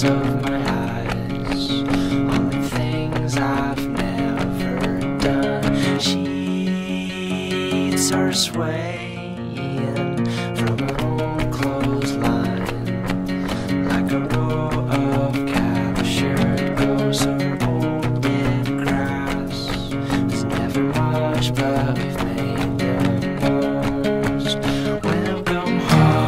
corners of my eyes on the things I've never done. Sheets are swaying from her own clothesline like a row of captured ghosts. Her old dead grass was never much, but we've made the most. Welcome home.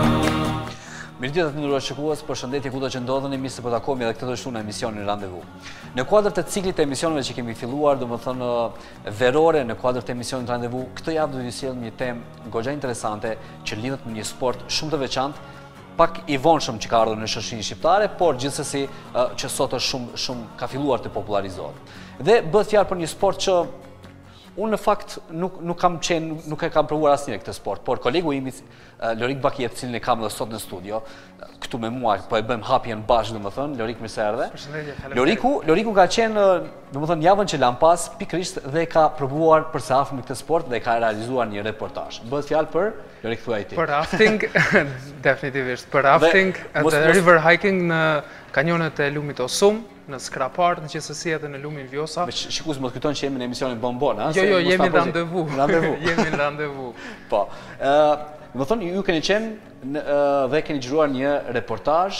Mirëditë të nderuar shikues, përshëndetje kudo që ndodheni, mirë se po takohemi edhe këtë të shtunë në emisionin Randevu. Në kuadër të ciklit të emisioneve që kemi filluar, domethënë verore, në kuadër të emisionit Randevu, këtë javë do t'ju sjell një temë goxha interesante që lidhet me një sport shumë të veçantë, pak i vonshëm që ka ardhur në shoqërinë shqiptare, por gjithsesi që sot është shumë ka filluar të popularizohet. Dhe bëhet fjalë për një sport që unë në fakt nuk e kam provuar asnjëherë këtë sport, por kolegu im Lorik Bakiet, cilin e kam edhe sot në studio, këtu me mua, po e bëjmë hapjen bashkë, domethënë, Lorik mirë se erdhe. Përshëndetje, faleminderit. Loriku ka qenë, domethënë, javën që lan pas, pikërisht dhe ka provuar për së afërm këtë sport dhe ka realizuar një reportazh. Bëhet fjalë për Lorik, thuaj ti. Për rafting, definitivisht, për rafting, dhe river hiking në kanjonet e lumit Osum, në Skrapar, në qësësi edhe në lumin Vjosa. Me shikus më të kujton që jemi në emisionin Bonbon, ha? Jo, jemi në randevu. Jemi në randevu. Po. Më thonë, ju keni qenë dhe keni gjëruar një reportazh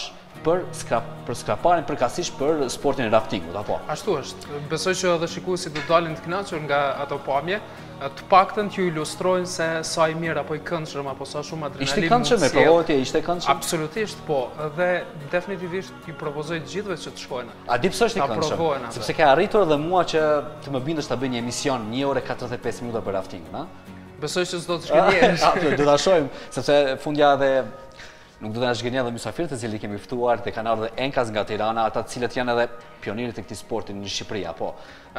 për Skraparin, përkatësisht për sportin e raftingut, apo? Ashtu është. Besoj që edhe shikuesit do dalin të kënaqur nga ato pamje, të paktën t'ju ilustrojnë se sa i mirë apo i këndshëm apo sa shumë adrenalin Ishte këndshëm, e provovati, ishte këndshëm? Absolutisht, po. Dhe definitivisht ju propozoj të gjithëve që të shkojnë. A di pse është i këndshëm? Sepse ke arritur edhe mua që të më bindesh ta bëj një emision 1 orë 45 minuta për raftingun, ha? Besoj që s'do të shkënjesh. Do ta shohim, sepse fundja edhe nuk do të na shgënjë edhe mysafirët të cilët kemi ftuar, dhe kanë ardhur enkas nga Tirana, ata të cilët janë edhe pionirët e këtij sporti në Shqipëri, apo?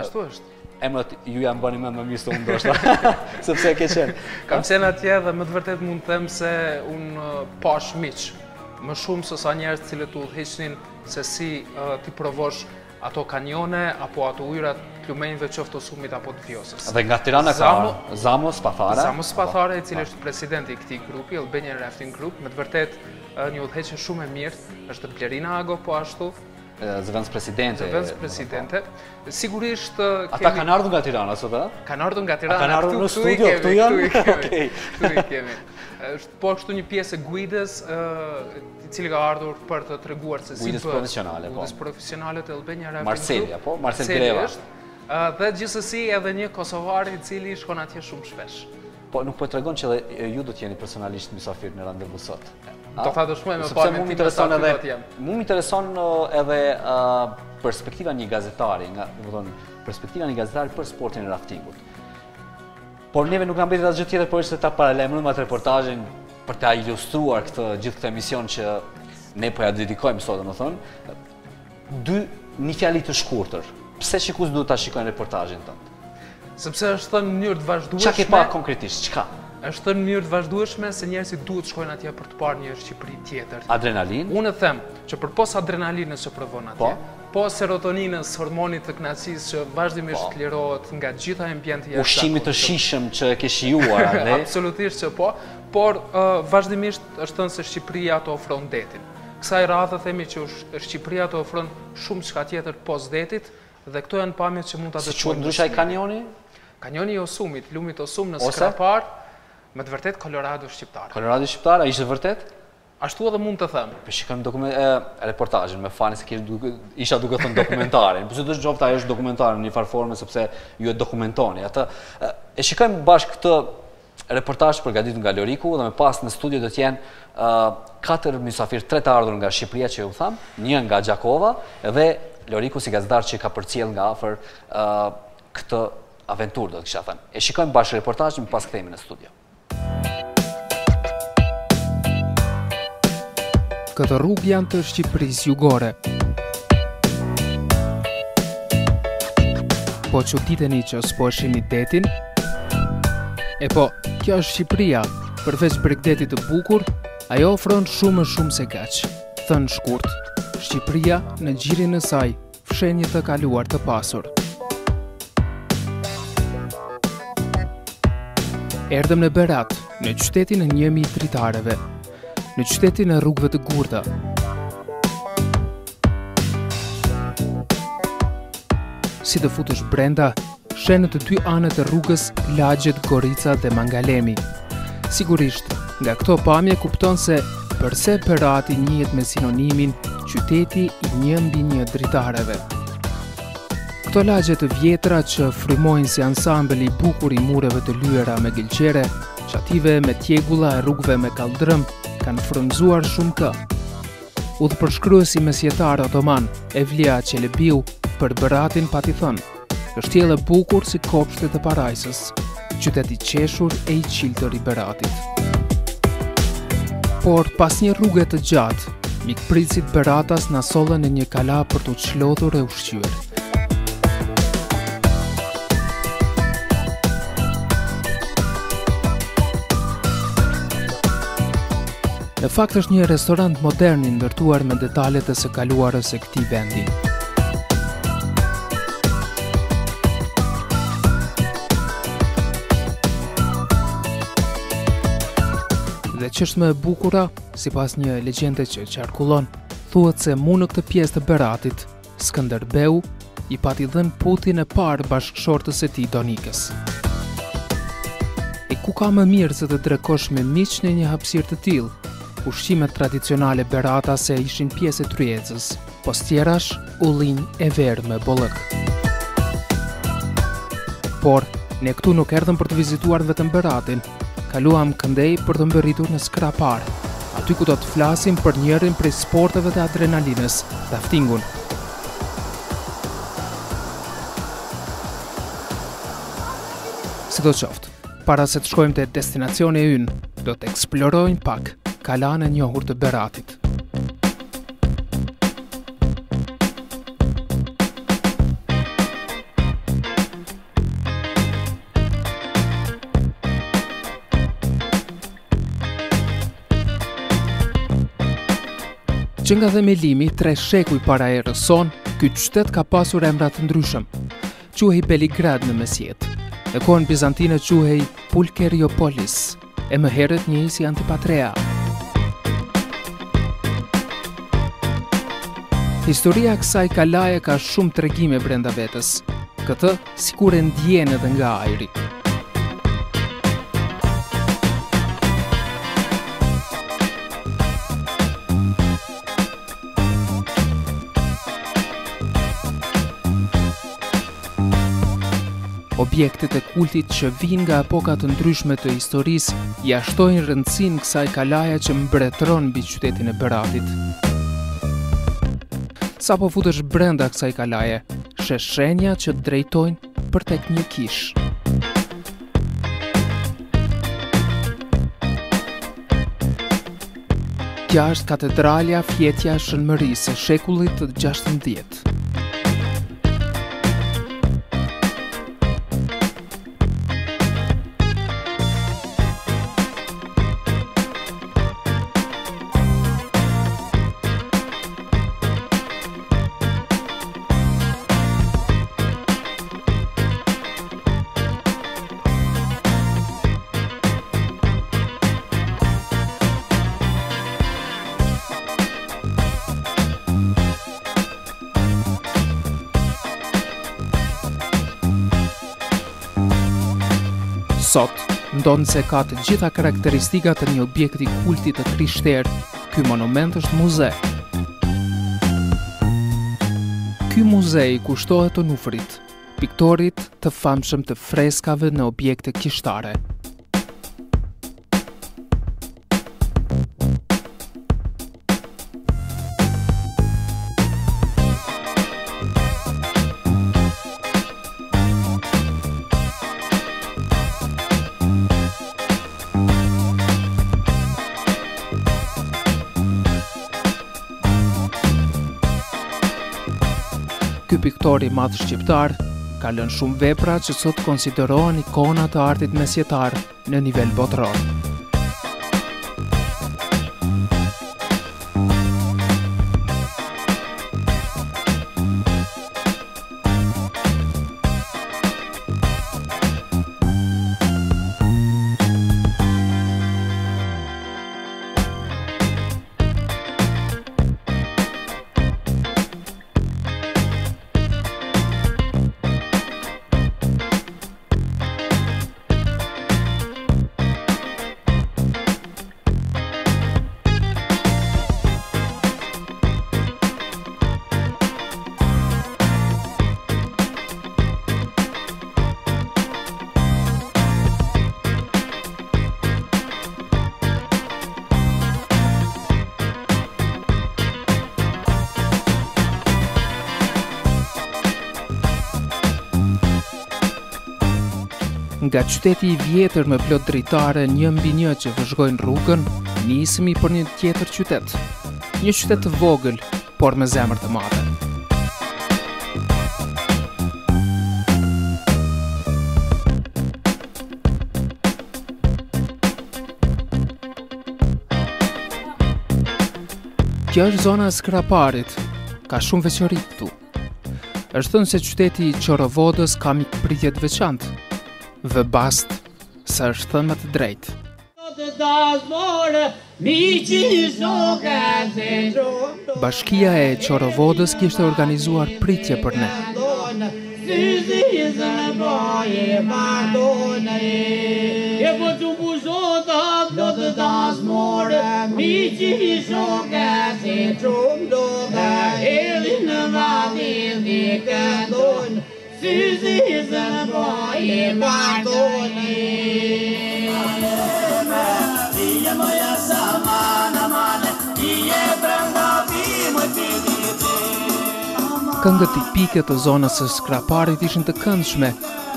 Ashtu është. Emrat ju janë bëni më mirë se unë ndoshta, sepse ke qenë. Kam qenë atje dhe më të vërtet mund të them se unë pash miq, më shumë se sa njerëz të cilët udhëhiqnin se si ti provosh ato kanjone apo ato ujërat lumenjve qoftë Osumit apo të Vjosës. Dhe nga Tirana ka Zamo Spathare. Zamo Spathare, i cili është presidenti i këtij grupi, Albanian Rafting Group, me të vërtet një udhëheqje shumë e mirë, është Blerina Ago po ashtu. Zëvendës presidente. Sigurisht ata kanë ardhur nga Tirana sot, a? Kanë ardhur nga Tirana. Kanë ardhur në studio, këtu janë. Okej. Këtu i kemi. Është po ashtu një pjesë e guides, i cili ka ardhur për të treguar se si bëhet. Guides profesionale, po. Guides profesionale të Albania Rafting Group. Marselia, po, Marcel Greva. Dhe gjithsesi edhe një kosovar i cili shkon atje shumë shpesh. Po nuk po tregon që edhe ju do të jeni personalisht mysafir në randevu sot. Do ta dëshmoj me pamjen time sa do të jem. Mu intereson edhe perspektiva një gazetari, perspektiva një gazetari për sportin e raftingut. Por neve nuk na mbetet asgjë tjetër por se ta paralajmërojmë atë reportazhin për ta ilustruar gjithë këtë emision që ne po ja dedikojmë sot, domethënë. Një fjali të shkurtër. Pse shikues duhet ta shikojnë reportazhin tënd? Sepse është thënë në mënyrë të vazhdueshme. Çka ke pa konkretisht? Çka? Është thënë në mënyrë të vazhdueshme se njerëzit duhet shkojnë atje për të parë një Shqipëri tjetër. Adrenalin? Unë them që përpos adrenalinës që provon atje, po serotoninës, hormonit të kënaqësisë që vazhdimisht lirohet nga gjitha ambienti jashtë. Ushqimit të shijshëm që ke shijuar atë. Absolutisht që po, por vazhdimisht është thënë se Shqipëria të ofron detin. Kësaj radhe themi që Shqipëria të ofron shumë çka tjetër pos detit. Dhe këto janë pamjet që mund ta dëshmojmë. Si quhet ndryshe ai kanjoni? Kanjoni i Osumit, lumit Osum në Skrapar, me të vërtet Colorado shqiptare. Colorado shqiptare, a ishte vërtet? Ashtu edhe mund të them. Po shikojmë reportazhin, me fani se isha duke thënë dokumentarin. Po sidoqoftë ajo është dokumentar në një farë forme sepse ju e dokumentoni. Atë e shikojmë bashkë këtë reportazh përgatitur nga Loriku dhe më pas në studio do të jenë 4 mysafirë, 3 të ardhur nga Shqipëria që ju tham, 1 nga Gjakova dhe Loriku si gazetar që ka përcjell nga afër këtë aventurë, do të kisha thënë. E shikojmë bashkë reportazhin, pas kthehemi në studio. Këtë rrugë janë të Shqipërisë jugore. Po çuditeni që s'po shihni detin? E po, kjo është Shqipëria, përveç bregdetit të bukur, ajo ofron shumë se kaq. Thënë shkurt, Shqipëria në gjirin e saj, fshenjë të kaluar të pasur. Erdhëm në Berat, në qytetin e 1000 dritareve, në qytetin e rrugëve të gurta. si të futesh brenda, sheh në të dy anët e rrugës lagjet Gorica dhe Mangalemi. Sigurisht, nga këto pamje kupton se përse Berati njihet me sinonimin qyteti i një mbi një dritareve. Këto lagje të vjetra që frymojnë si ansambël i bukur i mureve të lyera me gëlqere, qative me tjegulla e rrugëve me kaldrëm, kanë frymzuar shumë kë. Udhëpërshkruesi mesjetar otoman Evlia Çelebiu për Beratin pati thënë: "Është tjellë e bukur si kopshtet e parajsës, qytet i qeshur e i qiltër i Beratit." Por pas një rruge të gjatë, mikpritësit Beratas na sollën në një kala për t'u çlodhur e ushqyer. Në fakt është një restorant modern i ndërtuar me detalet e së kaluarës së këtij vendi. Dhe ç'është më e bukura, sipas një legjende që qarkullon, thuhet se mu në këtë pjesë të Beratit, Skënderbeu i pati dhënë putin e parë bashkëshortës së tij Donikës. E ku ka më mirë se të drekosh me miq në një hapësirë të tillë? Ushqimet tradicionale beratase ishin pjesë e tryezës, postjerash, ullin e verë me bollëk. Por, ne këtu nuk erdhëm për të vizituar vetëm Beratin, kaluam këndej për të mbërritur në Skrapar, aty ku do të flasim për njërin prej sporteve të adrenalinës, raftingun. Sidoqoftë, para se të shkojmë te destinacioni e ynë, do të eksplorojmë pak kalan e njohur të Beratit. Që nga themelimi 3 shekuj para erës son, ky qytet ka pasur emra të ndryshëm. Quhej Beligrad në mesjet, në kohën bizantine quhej Pulcheriopolis, e më herët njëhi si Antipatrea. Historia e kësaj kalaje ka shumë tregime brenda vetës, këtë sikur e ndjen edhe nga ajri. Objektet e kultit që vijnë nga epoka të ndryshme të historisë jashtojnë rëndësinë kësaj kalaje që mbretëron mbi qytetin e Beratit. Sa po futesh brenda kësaj kalaje, sheh shenja që drejtojnë për tek një kish. Kjo është katedralja Fjetja e Shënmërisë së shekullit të 16. Sot, ndonë se ka të gjitha karakteristikat e një objekti kulti të krishterë, ky monument është muze. Ky muze i kushtohet Onufrit, piktorit të famshëm të freskave në objekte kishtare. Ky piktor i madh shqiptar ka lënë shumë vepra që sot konsiderohen ikona të artit mesjetar në nivel botëror. Nga qyteti I vjetër me plot dritare 1-1 që vëzhgojnë rrugën, nisemi për një tjetër qytet. Një qytet të vogël, por me zemër të madhe. Kjo është zona e Skraparit, ka shumë veçori këtu. Është thënë se qyteti I Qorovodës ka mikpritje të veçantë. Vëbast, sa është thënë më të drejtë. Bashkia e Qorovodës kishte organizuar pritje për ne. Këngët tipike të zonës së Skraparit ishin të këndshme,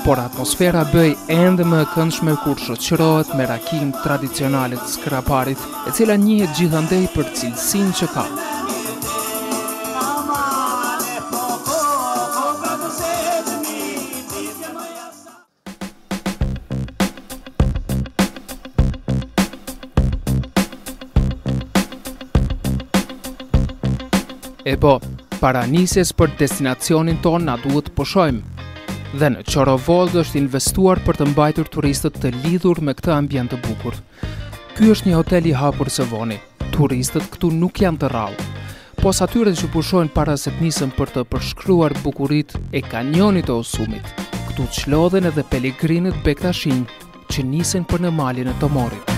por atmosfera bëj ende më e këndshme kur shoqërohet me rakin tradicionale të Skraparit, e cila njihet gjithandej për cilësinë që ka. E po, para nisjes për destinacionin ton na duhet të pushojmë. Dhe në Qorovodë është investuar për të mbajtur turistët të lidhur me këtë ambient të bukur. Ky është një hotel I hapur së voni. Turistët këtu nuk janë të rrallë. Pos atyre që pushojnë para se të nisën për të përshkruar bukuritë e kanjonit të Osumit. Këtu çlodhen edhe pelegrinët bektashinj që nisen për në malin e Tomorit.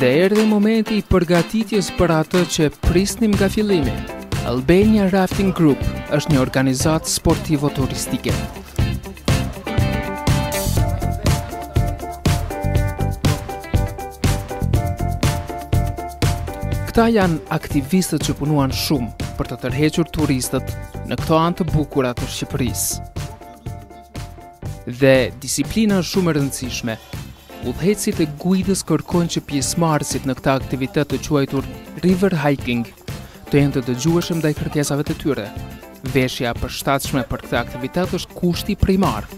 Dhe erdhi momenti I përgatitjes për atë që prisnim nga fillimi. Albania Rafting Group është një organizatë sportivo-turistike. Këta janë aktivistët që punuan shumë për të tërhequr turistët në këto anë të bukura të Shqipërisë. Dhe disiplina është shumë e rëndësishme. Udhëhecit e guidës kërkojnë që pjesëmarrësit në këtë aktivitet të quajtur river hiking të jenë të dëgjueshëm ndaj kërkesave të tyre. Veshja e përshtatshme për këtë aktivitet është kushti primar.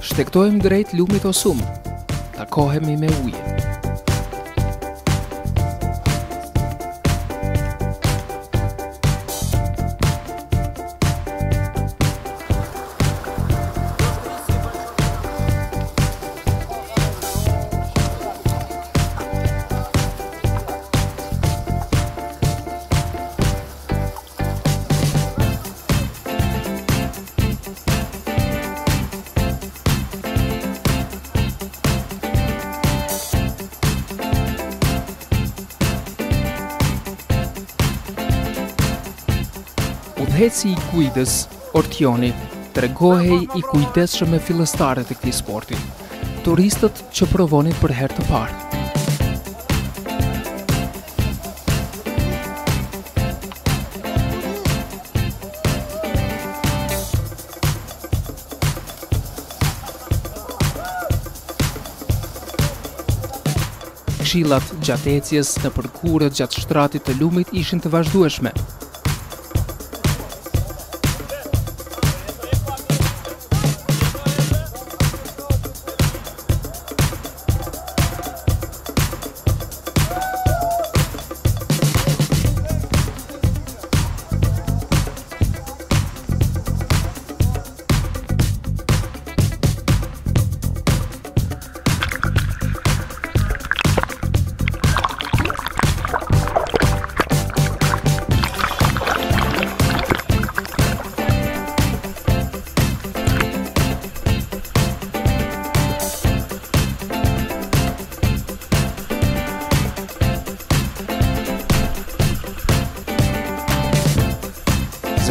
Shtektojmë drejt lumit Osum. Takohemi me ujë. Udhëheci I guidës, Ortioni, tregohej I kujdesshëm me fillestarët e këtij sporti, turistët që provonin për herë të parë. Këshillat gjatë ecjes në përkurët gjatë shtratit të lumit ishin të vazhdueshme.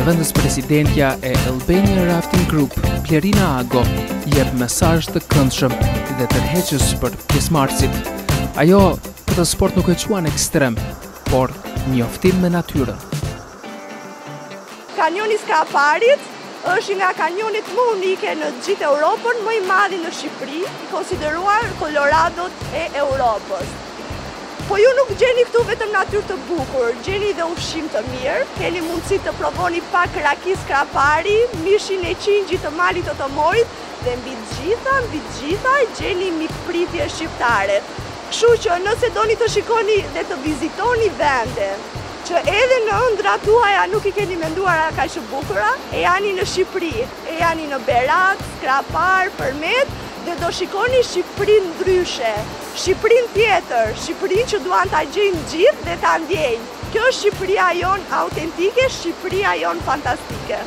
Zëvendës presidentja e Albania Rafting Group, Plerina Ago, jep mesazh të këndshëm dhe tërheqës për pjesëmarrësit. Ajo këtë sport nuk e quan ekstrem, por njoftim me natyrën. Kanjoni Skraparit është nga kanjonet më unike në gjithë Europën, më i madhi në Shqipëri, i konsideruar Coloradot e Europës. Po ju nuk gjeni këtu vetëm natyrë të bukur, gjeni dhe ushqim të mirë, keni mundësi të provoni pak raki Skrapari, mishin e qingjit të malit Otomorit dhe mbi të gjitha gjeni mikpritje shqiptare. Kështu që nëse doni të shikoni dhe të vizitoni vende që edhe në ëndrat tuaja nuk i keni menduar kaq të bukura, e jani në Shqipëri, e jani në Berat, Skrapar, Përmet, dhe do shikoni Shqipërinë ndryshe, Shqipërinë tjetër, Shqipërinë që duan ta gjejnë gjithë dhe ta ndjejnë. Kjo është Shqipëria jonë autentike, Shqipëria jonë fantastike.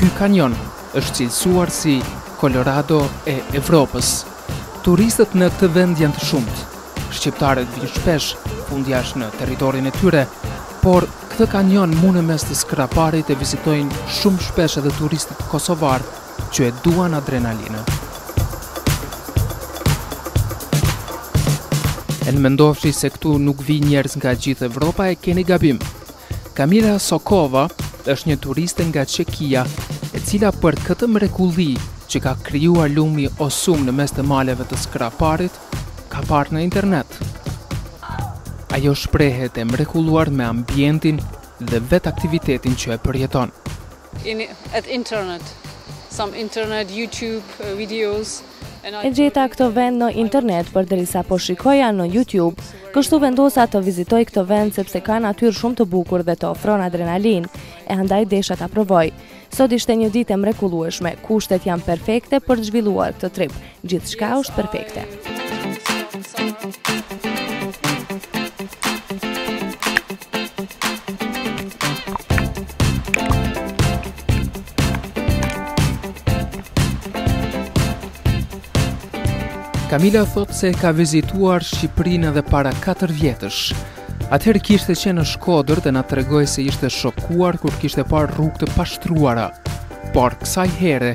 Ky kanjon është cilësuar si Colorado e Evropës. Turistët në këtë vend janë të shumtë. Shqiptarët vijnë shpesh fundjasht në territorin e tyre, por këtë kanjon mune mes të Skraparit e vizitojnë shumë shpesh edhe turistët kosovar që e duan adrenalinë. E në mendofshi se këtu nuk vi njerëz nga gjithë Evropa, e keni gabim. Kamila Sokova është një turiste nga Çekia, e cila për këtë mrekulli që ka krijuar lumi Osum në mes të maleve të Skraparit, ka parë në internet. Ajo shprehet e mrekulluar me ambientin dhe vetë aktivitetin që e përjeton. At internet, some internet, YouTube videos. E gjeta këtë vend në internet përderisa po shikoja në YouTube, kështu vendosa të vizitoj këtë vend sepse ka natyrë shumë të bukur dhe të ofron adrenalinë, e andaj desha ta provoj. Sot ishte një ditë e mrekullueshme, kushtet janë perfekte për të zhvilluar këtë trip. Gjithçka është perfekte. Kamila thot se ka vizituar Shqipërinë edhe para 4 vjetësh. Atëherë kishte qenë në Shkodër dhe na tregoi se ishte shokuar kur kishte parë rrugë të pashtruara. Por kësaj here,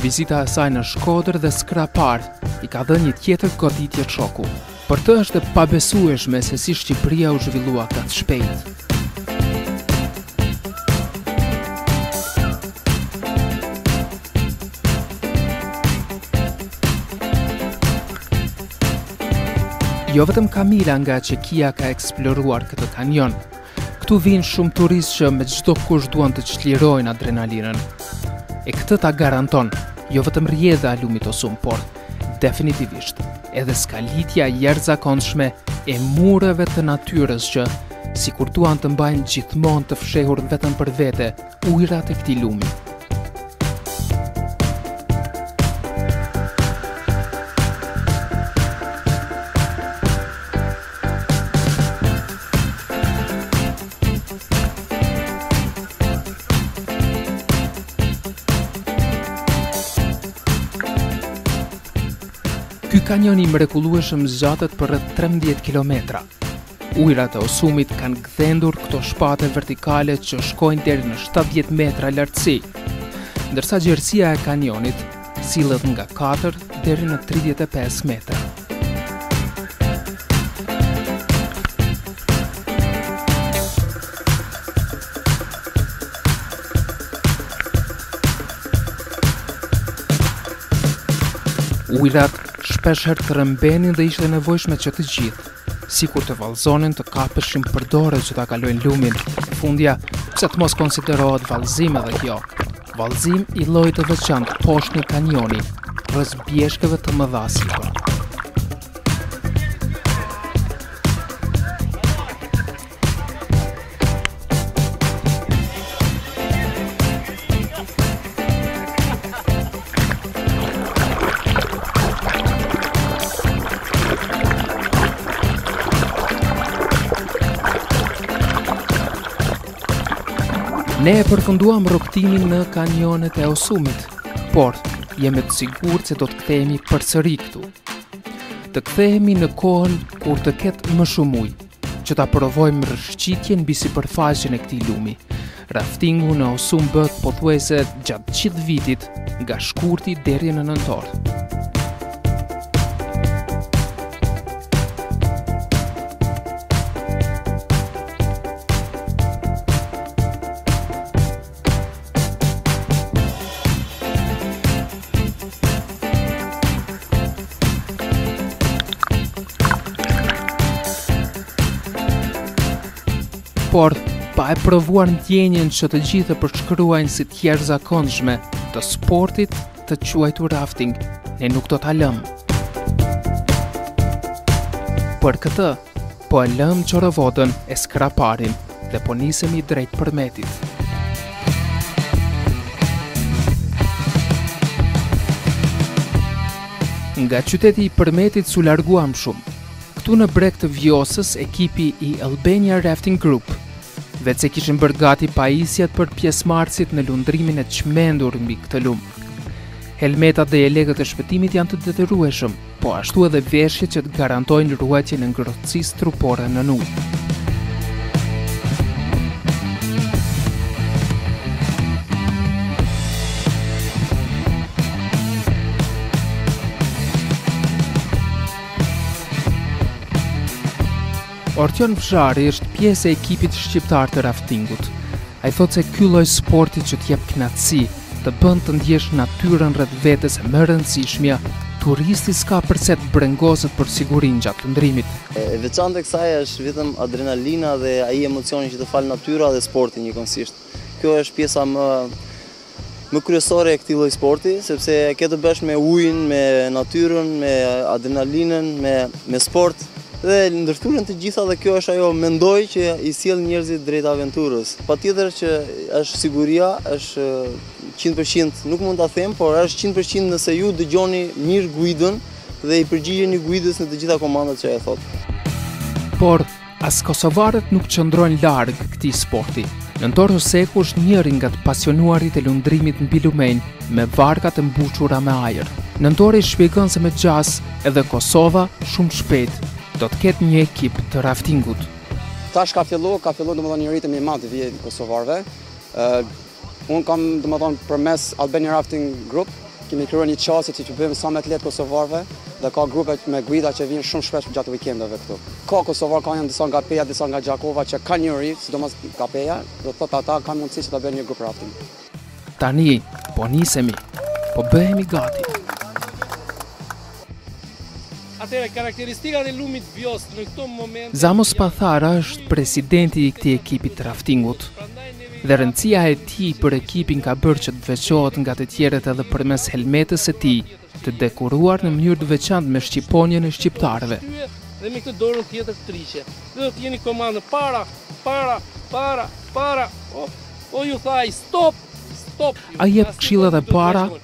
vizita e saj në Shkodër dhe Skrapar i ka dhënë një tjetër goditje çoku. Për të është e pabesueshme se si Shqipëria u zhvillua kaq shpejt. Jo vetëm Kamila nga Çekia ka eksploruar këtë kanjon. Këtu vinë shumë turistë që me çdo kush duan të çlirojnë adrenalinën. E këtë ta garanton jo vetëm rrjedha e lumit Osum, por definitivisht edhe skalitja jashtëzakonshme e mureve të natyrës që sikur duan të mbajnë gjithmonë të fshehur vetëm për vete ujërat e këtij lumi. Ky kanjon i mrekullueshëm zgjatet për rreth 13 kilometra. Ujërat e Osumit kanë gdhendur këto shpate vertikale që shkojnë deri në 70 metra lartësi, ndërsa gjerësia e kanjonit sillet nga 4 deri në 35 metra. Ujërat shpesh herë të rëmbenin dhe ishte nevojshme që të gjithë si kur të vallëzonin të kapeshin për dore që ta kalojnë lumin. Fundja, pse të mos konsiderohet vallëzim edhe kjo. Vallëzim i llojit të veçantë poshtë një kanjoni, rreth bjeshkeve të mëdha sipër. Ne e përfunduam rrugtimin në kanjonet e Osumit, por jemi të sigurt se do të kthehemi përsëri këtu. Të kthehemi në kohën kur të ketë më shumë ujë, që ta provojmë rrshqitjen mbi sipërfaqen e këtij lumi. Raftingu në Osum bëhet pothuajse gjatë gjithë vitit, nga shkurti deri në nëntor. Por, pa e provuar ndjenjen që të gjithë përshkruajnë si të jashtëzakonshme të sportit të quajtur rafting, ne nuk do ta lëmë. Për këtë, po e lëmë çorovotën e skraparin dhe po nisemi drejt përmetit. Nga qyteti i përmetit s'u larguam shumë. Këtu në breg të Vjosës, ekipi i Albania Rafting Group, vetë se kishin bërë gati pajisjat për pjesëmarrësit në lundrimin e çmendur mbi këtë lum. Helmetat dhe lekët e shpëtimit janë të detyrueshëm, po ashtu edhe veshjet që të garantojnë ruajtjen e ngrohtësisë trupore në ujë. Ortion Fshari është pjesë e ekipit shqiptar të raftingut. Ai thotë se ky lloj sporti që të jep kënaqësi, të bën të ndjesh natyrën rreth vetes e më rëndësishmja, turisti s'ka përse të brengoset për sigurinë gjatë lundrimit. E veçantë e kësaj është vetëm adrenalina dhe ai emocioni që të fal natyra dhe sporti njëkohësisht. Kjo është pjesa më kryesore e këtij lloji sporti, sepse ke të bësh me ujin, me natyrën, me adrenalinën, me sport. Dhe ndërthurën të gjitha dhe kjo është ajo mendoj që i sjell njerëzit drejt aventurës. Patjetër që është siguria, është 100%, nuk mund ta them, por është 100% nëse ju dëgjoni mirë guidën dhe i përgjigjeni guidës në të gjitha komandat që e thot. Por as kosovarët nuk qëndrojnë larg këtij sporti. Nëntor Oseku është njëri nga të pasionuarit e lundrimit mbi lumenj me varka të mbushura me ajër. Nëntori shpjegon se me gjas edhe Kosova shumë shpejt do të ketë një ekip të raftingut. Tash ka fillu domethënë një ritëm i madh të vijë kosovarëve. Unë kam domethënë përmes Albania Rafting Group kemi krijuar një qasje që bëjmë sa më të lehtë kosovarëve dhe ka grupe me guida që vijnë shumë shpesh gjatë vikendeve këtu. Ka kosovar, ka janë disa nga Peja, disa nga Gjakova që kanë një ri, sidomos nga Peja, do thotë ata kanë mundësi që ta bëjnë një grup rafting. Tani po nisemi, po bëhemi gati. Atëra karakteristikat e lumit Vjos në këtë moment. Zamo Spathara është presidenti i këtij ekipi të raftingut. Dhe rëndësia e tij për ekipin ka bërë që të veçohet nga të tjerët edhe përmes helmetës së tij, të dekoruar në mënyrë të veçantë me shqiponjen e shqiptarëve. Dhe me këtë dorën tjetër të triqe. Dhe do të jeni komandë para. O ju thaj stop. A jep këshillat e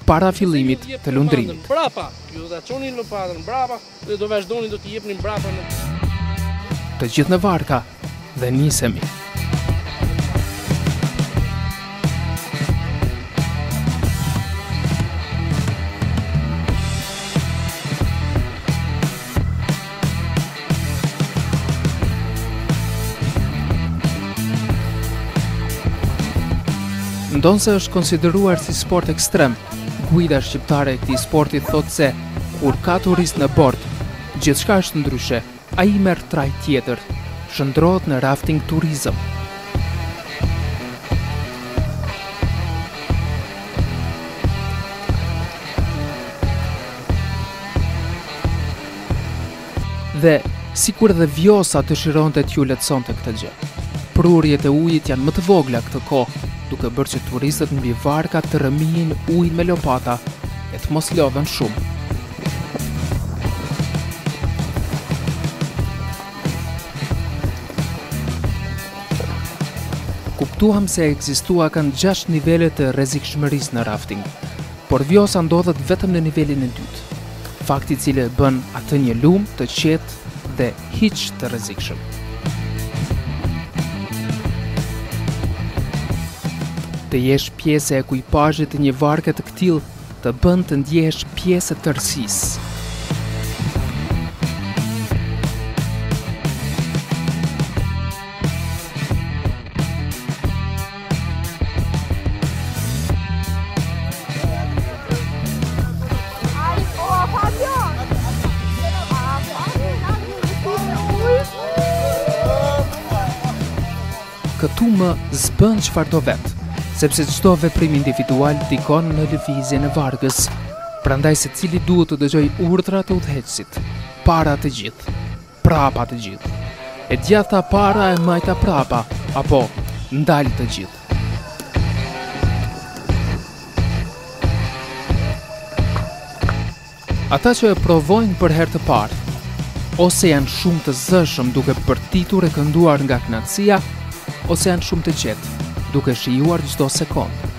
para fillimit të lundrimit. Brapa, ju do ta çoni lopatën brapa dhe do vazhdoni do t'i jepni brapa në. Të gjithë në varka dhe nisemi. Ndonse është konsideruar si sport ekstrem, guida shqiptare e këtij sporti thotë se kur ka turist në bord, gjithçka është ndryshe. Ai merr trajt tjetër, shndrohet në rafting turizëm. Dhe Sikur dhe vjosa dëshironte t'ju lehtësonte këtë gjë. Prurjet e ujit janë më të vogla këtë kohë, duke bërë që turistët mbi varka të rëmijin ujin me lopata e të mos lodhen shumë. Kuptuam se ekzistua kanë 6 nivele të rrezikshmërisë në rafting, por vjosa ndodhet vetëm në nivelin e dytë, fakti i cili bën atë një lumë të qetë dhe hiç të rrezikshëm. Të jesh pjesë e ekuipazhit të një varke të këtill të bën të ndjehesh pjesë e tërësisë. Këtu më zbën çfarë do vetë, sepse çdo veprim individual ndikon në lëvizjen e vargës. Prandaj secili duhet të dëgjojë urdhrat e udhëheqësit, para të gjithë, prapa të gjithë. E djatha para e majta prapa, apo ndal të gjithë. Ata që e provojnë për herë të parë, ose janë shumë të zëshëm duke përtitur e kënduar nga kënaqësia, ose janë shumë të qetë, duke shijuar çdo sekondë.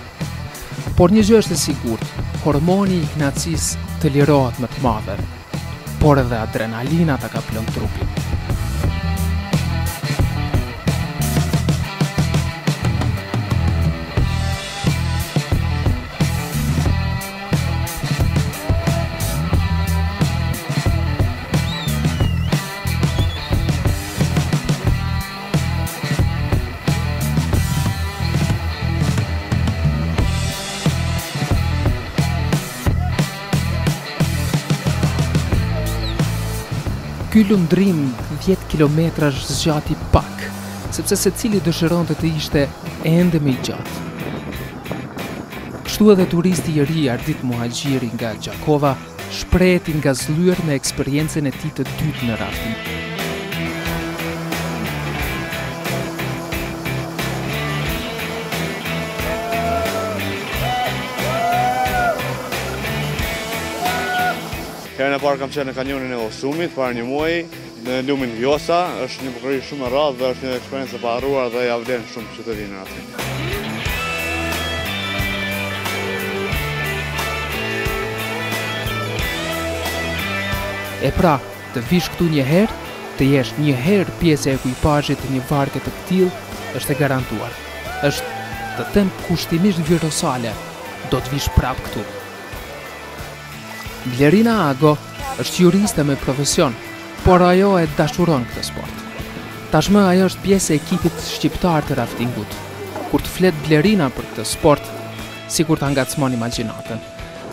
Por një gjë është e sigurt, hormoni i kënaqësisë të lirohet më të madhe, por edhe adrenalina ta kaplon trupin. Ky lundrim 10 kilometrash zgjati pak, sepse secili dëshironte të ishte ende më i gjatë. Kështu edhe turisti i ri Ardit Muhaxhiri nga Gjakova shpreheti ngazëllyer me eksperiencën e tij të dytë në rafting. Herën e parë kam qenë në kanjonin e Osumit, para një muaji, në lumin Vjosa, është një bukurie shumë e rradhë dhe është një eksperiencë e paharruar dhe ja vlen shumë qytetinë aty. E pra, të vish këtu një herë, të jesh një herë pjesë e ekuipazhit të një varke të këtill, është e garantuar. Është, të them kushtimisht virtuosale, do të vish prap këtu. Blerina Ago është juriste me profesion, por ajo e dashuron këtë sport. Tashmë ajo është pjesë e ekipit shqiptar të raftingut. Kur të flet Blerina për këtë sport, sikur ta ngacmon imagjinatën.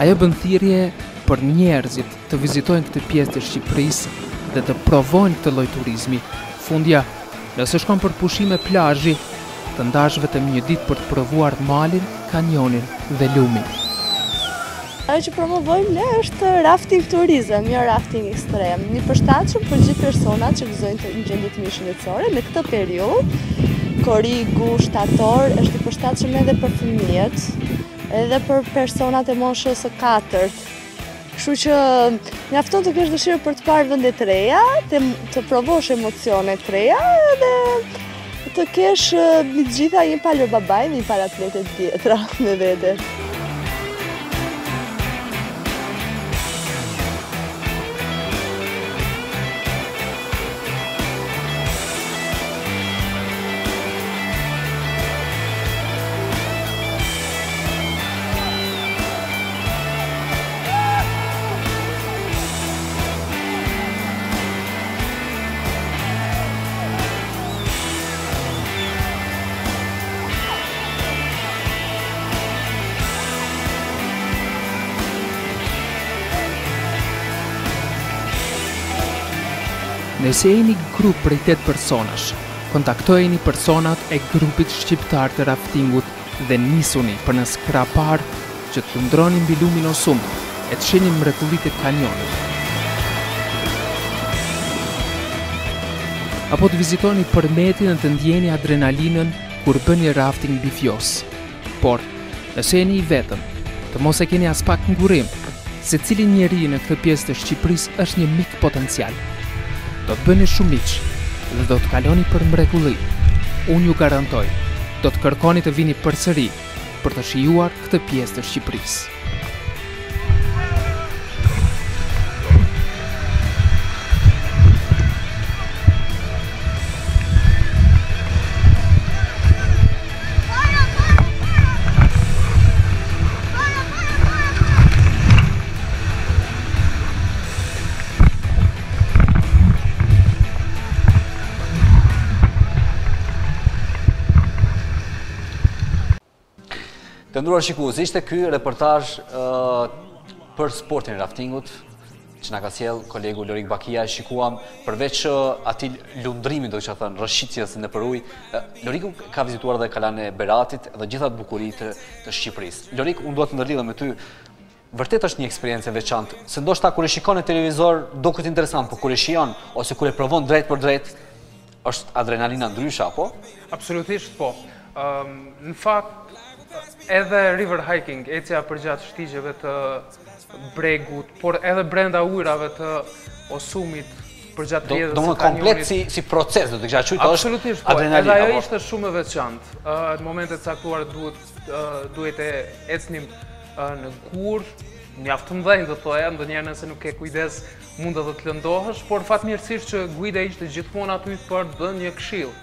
Ajo bën thirrje për njerëzit të vizitojnë këtë pjesë të Shqipërisë dhe të provojnë këtë lloj turizmi. Fundja, nëse shkon për pushime plazhi, të ndash vetëm një ditë për të provuar malin, kanjonin dhe lumin. Ajo që promovojmë ne është rafting turizëm, jo rafting ekstrem. Një përshtatshëm për gjithë personat që gëzojnë të gjendje të mirë shëndetësore në këtë periudhë. Korigu, shtator, është i përshtatshëm edhe për fëmijët, edhe për personat e moshës së 4. Kështu që mjafton të kesh dëshirë për të parë vende të reja, të provosh emocione të reja dhe të kesh mbi të gjitha një palër babaj dhe një palë atletet tjetra me vete. Nëse jeni grup prej 8 personash, kontaktojeni personat e grupit shqiptar të raftingut dhe nisuni për në skrapar që të lundroni mbi lumin Osum e të shihni mrekullitë e kanjonit. apo të vizitoni përmetin dhe të ndjeni adrenalinën kur bëni rafting mbi fjos. Por, nëse jeni I vetëm, të mos e keni as pak ngurim, se cili njeri në këtë pjesë të Shqipërisë është një mik potencial. Do të bëni shumë miq dhe do të kaloni për mrekulli. Unë ju garantoj, do të kërkoni të vini përsëri për të shijuar këtë pjesë të Shqipërisë. Të nderuar shikues, ishte ky reportazh për sportin e raftingut që na ka sjell kolegu Lorik Bakia. Shikuam përveç atij lundrimit, do të thënë, rrëshqitjes nëpër ujë, Loriku ka vizituar edhe Kalan e Beratit dhe gjitha bukuritë të Shqipërisë. Lorik, unë dua të ndërlidhem me ty. Vërtet është një eksperiencë e veçantë, se ndoshta kur e shikon në televizor duket interesant, por kur e shijon ose kur e provon drejt për drejt, është adrenalina ndryshe apo? Absolutisht po. Në fakt edhe river hiking, ecja përgjatë shtigjeve të bregut, por edhe brenda ujrave të Osumit, përgjatë rrjedhës së kanjonit. Komplet si proces, do të kisha thënë, absolutisht po. Edhe ajo ishte shumë e veçantë. Në momente të caktuara duhet të ecnim në gur, mjaft të mëdhenj do thoya, ndonjëherë nëse nuk ke kujdes mund edhe të lëndohesh, por fatmirësisht që guida ishte gjithmonë aty për të dhënë një këshill,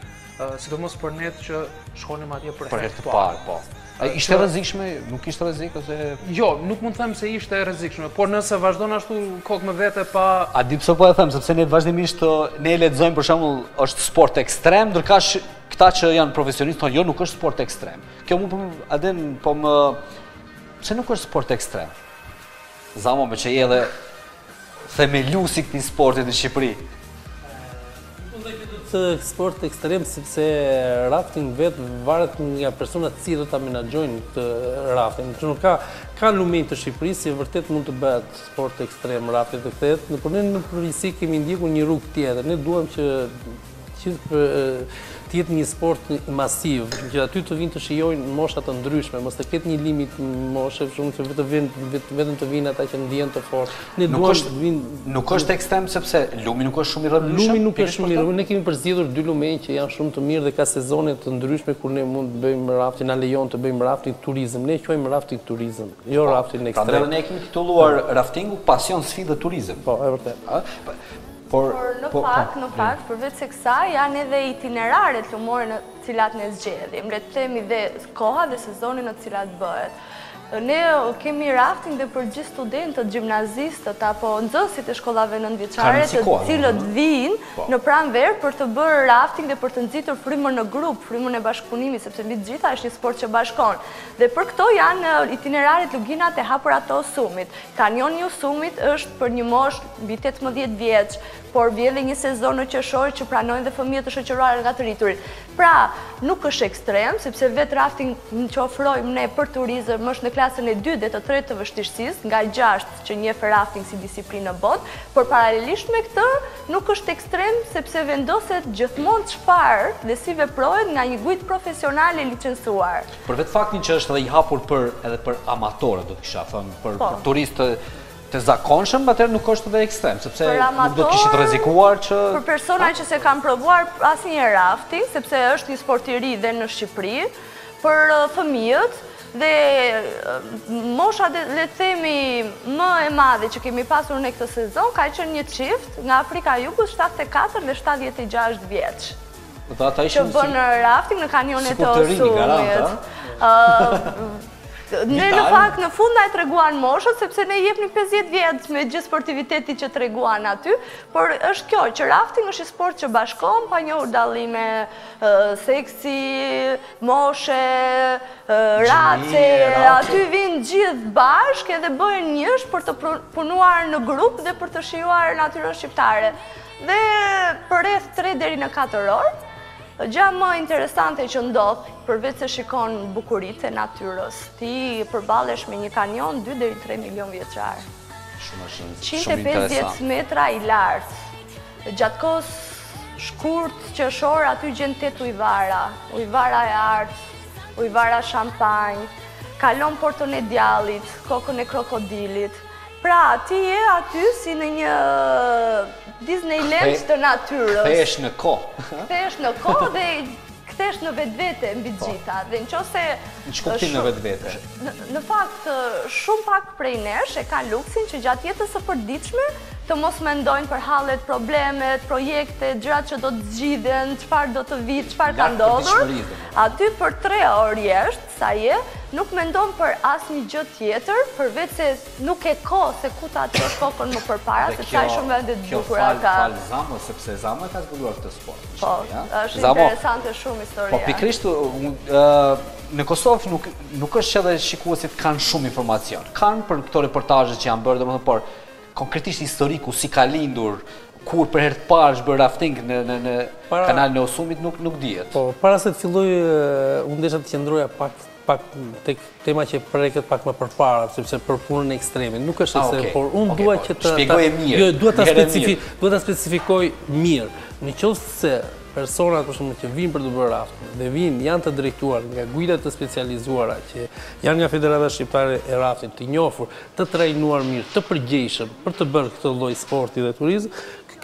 sidomos për ne që shkonim atje për herë të parë, po. Ishte rrezikshme, nuk ishte rrezik ose? Jo, nuk mund të them se ishte rrezikshme, por nëse vazhdon ashtu kokë me vete pa... A di pse po e them, sepse ne vazhdimisht ne lexojmë për shembull është sport ekstrem, ndërkaq këta që janë profesionistë thonë jo, nuk është sport ekstrem. Kjo më pse nuk është sport ekstrem? Zamo me që je edhe themelusi këtij sporti në Shqipëri. Sport ekstrem sepse rafting vetë varet nga personat si do ta menaxhojnë këtë rafting. Ka lumenj të Shqipërisë që vërtet mund të bëhet sport ekstrem rafting të kthehet, por ne në përgjithësi kemi ndjekur një rrugë tjetër. Ne duam që të jetë një sport masiv, që aty të vinë të shijojnë mosha të ndryshme, mos të ketë një limit moshe, shumë që vetëm të vinë ata që ndjen të fortë. Nuk është ekstrem sepse lumi nuk është shumë I rrëmshëm. Lumi nuk është shumë I rrëmshëm. Ne kemi përzgjedhur 2 lumenj që janë shumë të mirë dhe ka sezone të ndryshme kur ne mund të bëjmë rafting, na lejon të bëjmë rafting turizëm. Ne e quajmë rafting turizëm, jo rafting ekstrem. Prandaj ne kemi titulluar raftingu pasion, sfidë, turizëm. Po, e vërtet. Por në fakt, përveç se kësaj, janë edhe itineraret lumore në cilat ne zgjedhim, le të themi dhe koha dhe sezoni në cilat bëhet. Ne kemi rafting dhe për gjithë studentët, gjimnazistët apo nxënësit e shkollave nëntëvjeçare të cilët vinë në pranverë për të bërë rafting dhe për të nxitur frymën në grup, frymën e bashkëpunimit, sepse mbi të gjitha është një sport që bashkon. Dhe për këto janë itineraret luginat e hapura të Osumit. Kanjoni I Osumit është për një moshë mbi 18 vjeç, por vjellë një sezon në qershor që pranojnë dhe fëmijët të shoqëruar nga të rriturit. Pra, nuk është ekstrem, sepse vetë rafting që ofrojmë ne për turizëm është në klasën e 2 dhe të 3 të vështirësisë, nga 6 që njeh rafting si disiplinë në botë, por paralelisht me këtë nuk është ekstrem sepse vendoset gjithmonë çfarë dhe si veprohet nga një guid profesional e licencuar. Për vetë faktin që është edhe I hapur edhe për amatorë, do të kisha thënë, për turistë të zakonshëm, atëherë nuk është edhe ekstrem, sepse nuk do të kishit rrezikuar që... Për persona që se kanë provuar asnjë rafting, sepse është një sport I ri dhe në Shqipëri, për fëmijët dhe mosha le të themi më e madhe që kemi pasur në këtë sezon ka qenë një çift nga Afrika e Jugut, 74 dhe 76 vjeç. Që bën rafting në kanionet e Osumit. Ne në fakt në fund na e treguan moshët sepse ne jepnim 50 vjet me gjithë sportiviteti që treguan aty, por është kjo që rafting është një sport që bashkon pa njohur dallime seksi, moshe, race, aty vinë gjithë bashkë edhe bëhen njësh për të punuar në grup dhe për të shijuar natyrën shqiptare. Dhe për rreth 3 deri në 4 orë. Gjë më interesante që ndodh, përveç se shikon bukuritë e natyrës, ti përballesh me një kanion 2 deri 3 milion vjeçar. Shumë 150 metra I lartë. Gjatë kohës shkurt qershor aty gjen 8 ujvara. Ujvara e artë, ujvara shampanj, kalon portën e djallit, kokën e krokodilit. Pra ti je aty si në një Disneyland të natyrës. Kthehesh në kohë. Kthehesh në kohë dhe kthehesh në vetvete mbi gjitha. Dhe nëse në ç'kuptim në vetvete. Në fakt shumë pak prej nesh e kanë luksin që gjatë jetës së përditshme të mos mendojnë për hallet, problemet, projekte, gjërat që do të zgjidhen, çfarë do të vijë, çfarë ka ndodhur. Aty për 3 orë jeshtë, sa je, nuk mendon për asnjë gjë tjetër, përveç se nuk e kohë se ku ta çosh kokën më përpara, se çaj shumë vende të bukura ka. Fal Zamo, sepse Zamo ka zbuluar këtë sport. Po, është interesante shumë historia. Po pikërisht në Kosovë nuk është që edhe shikuesit kanë shumë informacion. Kanë për këto reportazhe që janë bërë, domethënë, por konkretisht historiku, si ka lindur, kur për herë të parë është bërë rafting në kanalin e Osumit, nuk dihet. Po, para se të filloj, unë desha të qëndroja pak tek tema që preket pak më përpara, sepse për punën e ekstremit. Nuk është ekstrem, por unë dua që të shpjegoje mirë. Jo, dua ta specifikoj mirë. Nëse se personat për shembull që vinë për të bërë rafting dhe janë të drejtuar nga guida të specializuara që janë nga Federata Shqiptare e Rafting, të njohur, të trajnuar mirë, të përgjegjshëm për të bërë këtë lloj sporti dhe turizëm,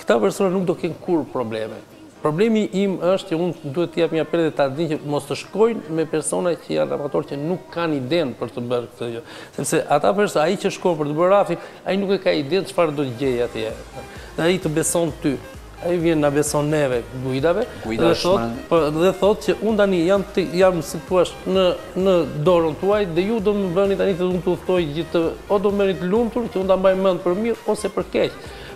këta persona nuk do kenë kurrë probleme. Problemi im është që unë duhet t'i jap një apel dhe ta dinë që mos të shkojnë me persona që janë amatorë që nuk kanë idenë për të bërë këtë gjë. Sepse ata persona, ai që shkon për të bërë rafting, ai nuk e ka idenë çfarë do të gjejë atje. Dhe ai të beson ty. Ai vjen na beson neve guidave dhe thotë që unë tani jam si thua në dorën tuaj dhe ju do më bëni tani të unë të udhtoj gjithë, o do më bëni të lumtur që unë ta mbaj mend për mirë ose për keq.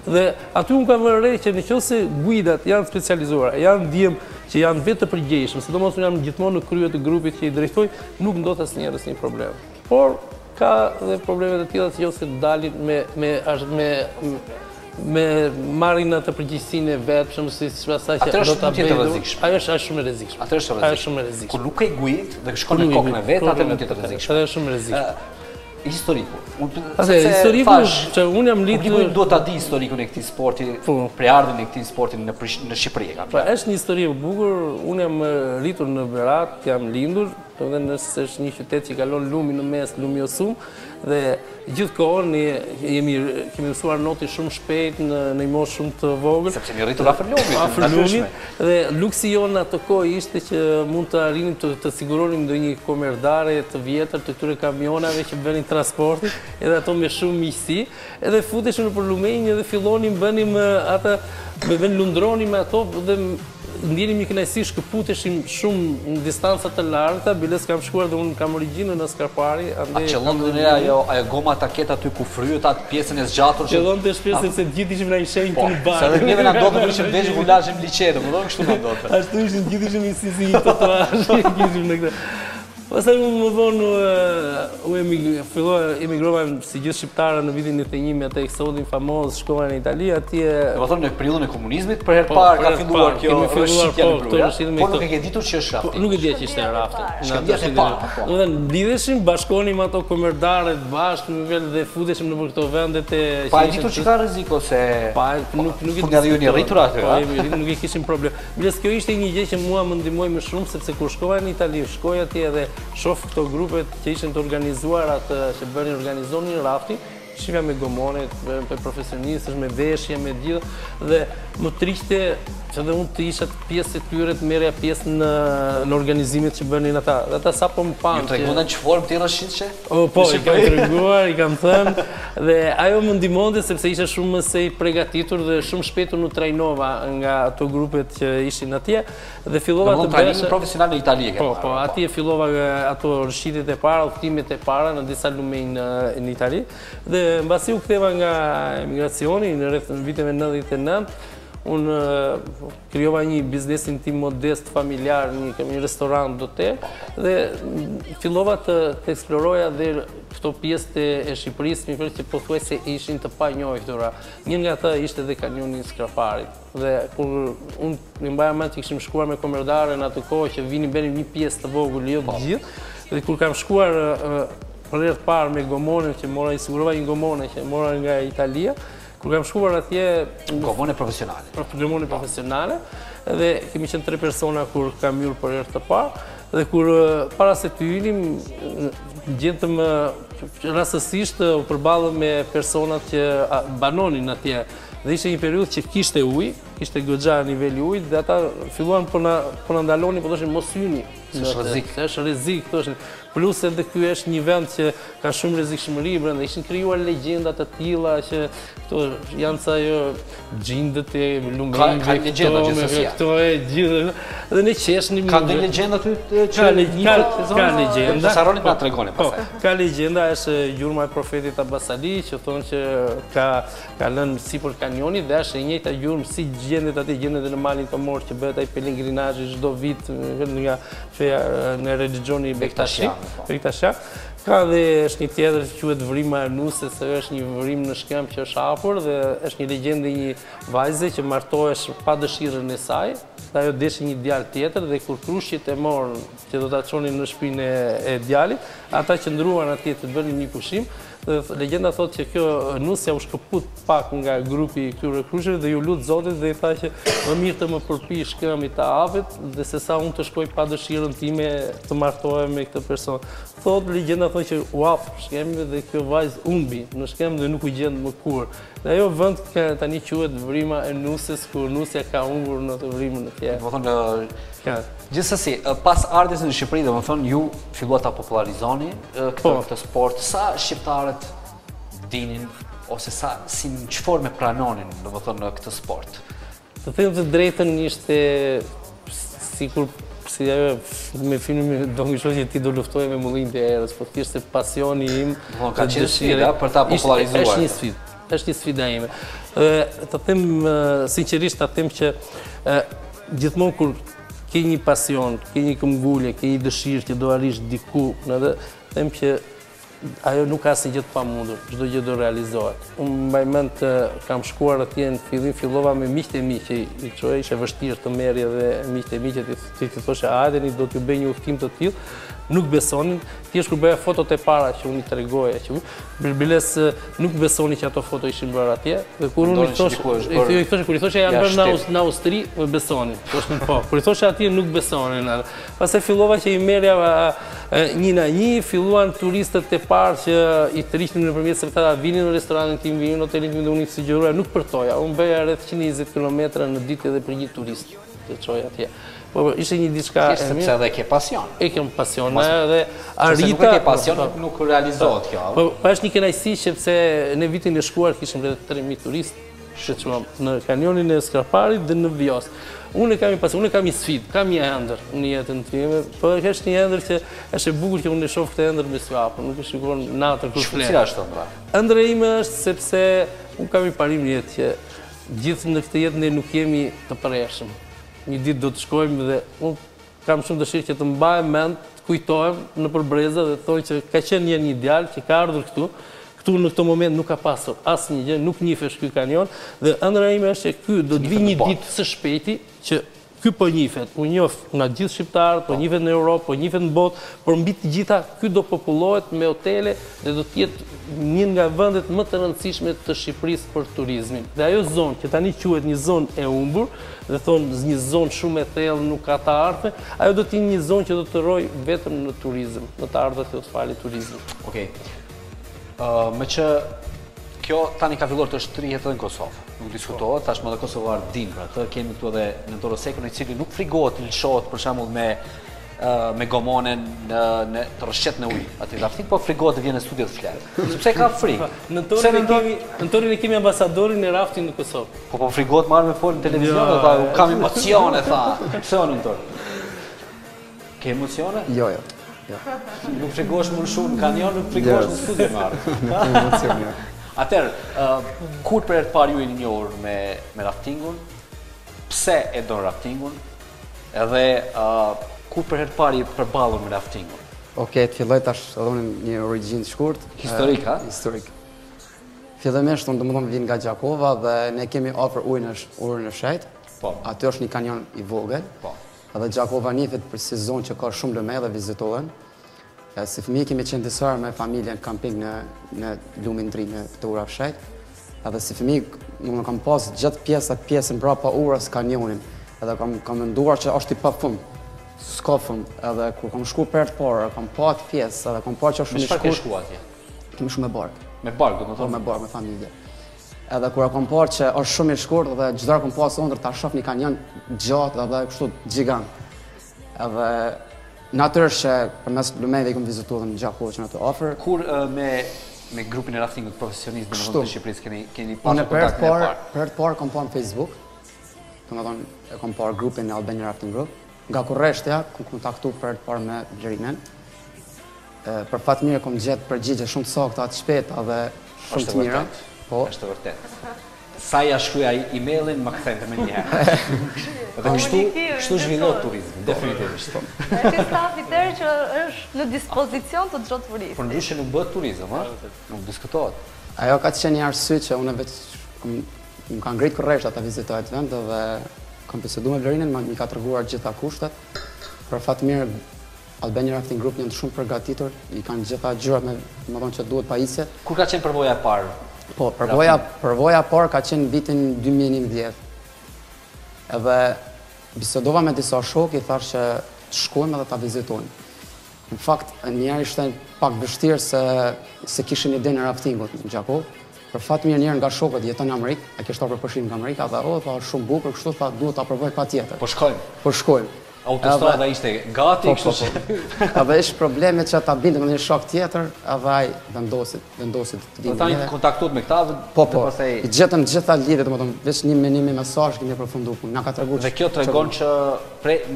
Dhe aty unë kam vënë re që nëse guidat janë specializuara, janë djem që janë vetë të përgjegjshëm, sidomos unë jam gjithmonë në krye të grupit që i drejtoj, nuk ndodh asnjëherë asnjë problem. Por ka dhe probleme të tilla që ose dalin me marrin atë përgjegjësinë e vetëm si pastaj që do ta bëjë. Ajo është shumë e rrezikshme. Ajo është shumë e rrezikshme. Kur nuk ke guid dhe shkon në kokën e vet, atë nuk është e rrezikshme. Ajo është shumë e rrezikshme. Historiku. Historiku që unë jam lidur duhet ta di historikun e këtij sporti, preardhjen e këtij sporti në Shqipëri. Pra është një histori e bukur. Unë jam rritur në Berat, jam lindur, dhe nëse është një qytet që kalon lumi në mes, lumi Osum, dhe gjithkohën kemi mësuar notin shumë shpejt në një moshë shumë të vogël. Sepse jemi rritur afër lumit. Dhe luksi jonë atë kohë ishte që mund të arrinim të siguronim ndonjë komerdare të vjetër të këtyre kamionave që bënin transportin, edhe ato me shumë miqësi, edhe futeshim nëpër lumenjë dhe fillonim bënim atë, lundronim me ato dhe ndjenim një kënaqësi, shkëputeshim shumë në distanca të larta, biles kam shkuar dhe unë kam origjinën në Skarpari. A qëllon të nera ajo goma taket aty ku fryet atë pjesën e zgjatur që qëllon të shpresë se të gjithë ishim na i shenjë të në barë. Se edhe neve na ndodhte ishim veç ku lashim liçet, më thonë kështu na ndodhte. Ashtu ishim gjithë ishim si një tatuazh, ishim në këtë. Pastaj unë më vonë emigrova si gjithë shqiptarë në vitin 91 me atë eksodin famoz, shkova në Itali, atje. Do të thonë në periudhën e komunizmit për herë parë ka filluar kjo rrshitja në Prut. Po nuk e ke ditur që është rafting. Nuk e dija që ishte rafting. Shka vjet e parë. Do të lidheshim, bashkonim ato komerdarët bashkë në nivel dhe futeshim në këto vendet e. Pa e ditur që ka rrezik ose nuk e di. Ju jeni rritur aty. Po, nuk e kishim problem. Biles kjo ishte një gjë që mua më ndihmoi më shumë sepse kur shkova në Itali, shkoj atje dhe shoh këto grupet që ishin të organizuara që organizonin rafting, shifja me gomone, me profesionistë, me veshje, me gjithë, dhe më trishte që dhe unë të isha pjesë e tyre të merja pjesë në organizimit që bënin ata. Dhe ata sa po më panë. Ju treguan që formë ti rrshitshë? Po, i kam treguar, i kam thënë, dhe ajo më ndihmonte sepse isha shumë më së përgatitur dhe shumë shpejt u trajnova nga ato grupet që ishin atje dhe fillova të bëj profesional në Itali. Po, atje fillova ato rrshitjet e para, udhëtimet e para në disa lumenj në Itali dhe mbasi u ktheva nga emigracioni në rreth viteve 99. Unë krijova një biznesin tim modest, familjar, një restorant doter dhe fillova të eksploroja dhe këto pjesë e Shqipërisë, që pothuajse ishin të panjohura. Një nga ata ishte dhe kanjoni i Skarparit. Dhe kur unë mbaj mend që kishim shkuar me komerdare në atë kohë që vinin bënim një pjesë të vogël, jo të gjithë, dhe kur kam shkuar për herë të parë me gomone që mora, i sigurova një gomone që mora nga Italia, Kur kam shkuar atje... Gomone profesionale. Gomone profesionale, dhe kemi qenë 3 persona kur kam hyrë për herë të parë, dhe kur para se të hynim, gjentëm rastësisht u përballëm me personat që banonin atje. Dhe ishte një periudhë që kishte ujë, kishte goxha niveli ujit, dhe ata filluan po na ndalonin, po thoshin mos hyni. Është rrezik, thoshin. Plus edhe ky është një vend që ka shumë rrezikshmëri brenda, ishin krijuar legjenda të tilla që këto janë sa jo xhindët e lumenjve. Ka legjenda gjithsesi. Këto e gjithë. Dhe ne qeshnim. Ka një legjenda aty që ka legjenda. Sa roni pa tregoni pastaj. Ka legjenda është gjurma e profetit Abbas Ali, që thonë që ka lënë sipër kanionit dhe është e njëjta gjurmë si gjendet atje, gjendet në malin Tomor që bëhet ai pelegrinazhi çdo vit nga feja në religioni Bektashi. Ka dhe është një tjetër që quhet Vrima e Nusës, se është një vrim në Shkëmb që është hapur dhe është një legjendë një vajze që martohesh pa dëshirën e saj, dhe ajo deshi një djalë tjetër dhe kur krushqit e morën që do ta çonin në shtëpinë e djalit, ata qëndruan atje të bënin një pushim. Legjenda thotë që kjo nusja u shkëput pak nga grupi i këtyre krushëve dhe ju lut Zotit dhe i tha që më mirë të më përpi Shkëmbi të Avit dhe se sa unë të shkoj pa dëshirën time të martohem me këtë person. Thotë legjenda thotë që u hap Shkëmbi dhe kjo vajzë humbi në Shkëmb dhe nuk u gjend më kur. Dhe ajo vend tani quhet Vrima e Nusës, ku nusja ka humbur në të vrimën e tij. Do thonë gjithsesi, pas ardhes në Shqipëri, domethënë ju filluat ta popularizoni këtë sport. Sa shqiptarët dinin ose sa si në çfarë forme pranonin domethënë këtë sport? Të them të drejtën ishte sikur si ajo me filmin Don Quixote që ti do luftoje me mullinë e erës, po thjesht se pasioni im ka qenë sfida për ta popularizuar. Është një sfidë. Është një sfida ime. Të them sinqerisht, ta them që gjithmonë kur ke një pasion, ke një këmbgulje, ke një dëshirë që do arrish diku, edhe them që ajo nuk ka asnjë gjë të pamundur, çdo gjë do realizohet. Unë mbaj mend kam shkuar atje në fillim, fillova me miqtë e mi që i çoja, ishte vështirë të merrje dhe miqtë e mi që ti thoshe hajdeni do t'ju bëj një udhtim të tillë. Nuk besonin, thjesht kur bëja fotot e para që unë i tregoja që biles nuk besoni që ato foto ishin bërë atje. Dhe kur unë kur i thoshe janë bërë në Austri, më besonin. Thoshin po. Kur i thoshe atje nuk besonin. Pastaj fillova që i merrja një na një, filluan turistët e parë që i tërhiqnin nëpërmjet se ata vinin në restoranin tim, vinin në hotelin tim dhe unë i sugjeroja, nuk përtoja. Unë bëja rreth 120 kilometra në ditë edhe për një turist të çoja atje. Po ishte një diçka e mirë. Sepse edhe ke pasion. E kem pasion edhe arrita. Nuk e ke pasion, nuk realizohet kjo. Po është një kënaqësi sepse në vitin e shkuar kishim rreth 3000 turistë shqetësuam në kanionin e Skarparit dhe në Vjos. Unë kam një pasion, unë kam një sfidë, kam një ëndër në jetën time, po është një ëndër që është e bukur që unë e shoh këtë ëndër me sy hapur, nuk e shikon natën kur flet. Cila është ëndra? Ëndra ime është sepse unë kam një parim në jetë që gjithë në këtë jetë ne nuk jemi të përhershëm. Një ditë do të shkojmë dhe unë kam shumë dëshirë që të mbaj mend, të kujtohem në përbreza dhe të thonë që ka qenë një ideal që ka ardhur këtu. Këtu në këtë moment nuk ka pasur asnjë gjë, nuk nifesh ky kanion dhe ëndra ime është që ky do të vi një ditë së shpejti që ky po nifet. Unë njoh nga gjithë shqiptarët, po nifet në Europë, po nifet në botë, por mbi të gjitha ky do popullohet me hotele dhe do të jetë një nga vendet më të rëndësishme të Shqipërisë për turizmin. Dhe ajo zonë që tani quhet një zonë e humbur, dhe thonë një zonë shumë e thellë, nuk ka të ardhme, ajo do të jetë një zonë që do të rrojë vetëm në turizëm, në të ardhmet që do të falë turizmin. Okej. Me që kjo tani ka filluar të shtrihet edhe në Kosovë. Nuk diskutohet, tashmë edhe kosovarët dinë për atë, kemi këtu edhe në Torosekun i cili nuk frigohet të lëshohet për shembull me gomonen të rrëshqet në ujë aty rafting, po frigohet të vjen në studio të flet. Sepse ka frikë. Në Torin e kemi ambasadorin e rafting në Kosovë. Po frigohet marrë me folë në televizion dhe tha, kam emocione, tha. Pse onë në Torin? Ke emocione? Jo. Nuk frigohesh më shumë në kanion, nuk frigohesh në studio marrë. Atëherë, kur për herë të parë ju jeni njohur me raftingun? Pse e don raftingun? Edhe kur për herë të parë përballur me raftingun? Okej, të filloj tash edhe një origjinë të shkurt. Historik, ha? Historik. Fillimisht unë domethënë vjen nga Gjakova dhe ne kemi afër ujë në fshat. Po. Aty është një kanion i vogël. Po. Edhe Gjakova nihet për sezon që ka shumë lëmej dhe vizitohen. Si fëmijë kemi qenë disa herë me familjen kamping në lumin 3 në këtë ura fshat. Edhe si fëmijë, më kam pas gjithë pjesën brapa urës kanjonin. Edhe kam menduar që është i pafund. S'ka fund. Edhe kur kam shku për të parë, kam pa atë pjesë, edhe kam pa që është shumë i shkurt. Me çfarë ke shku atje? Kemi shku me bark. Me bark, domethënë? Me bark, me familje. Edhe kur kam parë që është shumë i shkurt dhe çdo kam pas ëndër ta shoh një kanjon gjatë edhe kështu gjigant. Edhe natyrisht që përmes lumeve kam vizituar në gjatë kohës në atë afër. Kur me grupin e raftingut profesionistë domethënë të Shqipërisë keni pasur kontakt me parë? Për të parë kam parë në Facebook. Domethënë kam parë grupin e Albania Rafting Group. Nga Kurreshtja kam kontaktu për të parë me Blerinen. Për fat mirë kam gjetë përgjigje shumë të sakta, të shpejta dhe shumë të mira. Po, është vërtet. Sa ja shkruaj emailin, më kthente më një herë. Dhe kështu zhvillohet turizmi, definitivisht. Është stafi tërë që është në dispozicion të çdo turist. Por ndryshe nuk bëhet turizëm, ha? Nuk diskutohet. Ajo ka qenë një arsye që unë vetë më ka ngrit Kurreshta ta vizitoj atë vend dhe kam biseduar me Blerinen, më ka treguar gjitha kushtet. Për fat mirë Albania Rafting Group janë shumë përgatitur, i kanë gjitha gjërat më thonë që duhet pajisje. Kur ka qenë përvoja e parë? Po, përvoja e parë ka qenë vitin 2011. Edhe bisedova me disa shokë, i thash që të shkojmë edhe ta vizitojmë. Në fakt, njerë ishte pak vështirë se kishin idenë e raftingut në Gjakov. Për fat mirë njerë nga shokët jeton në Amerikë, a kishte për përshim nga Amerika, dhe tha shumë bukur, kështu tha duhet ta provoj patjetër. Po shkojmë. Po shkojmë. Autostrada ishte gati, kështu që. Edhe ishte probleme që ta binte me një shok tjetër, edhe ai vendosit të vinë. Ata i kontaktuat me këta? Po, i gjetëm gjitha lidhjet, domethënë veç një mesazh kemi përfunduar punë. Na ka treguar. Dhe kjo tregon që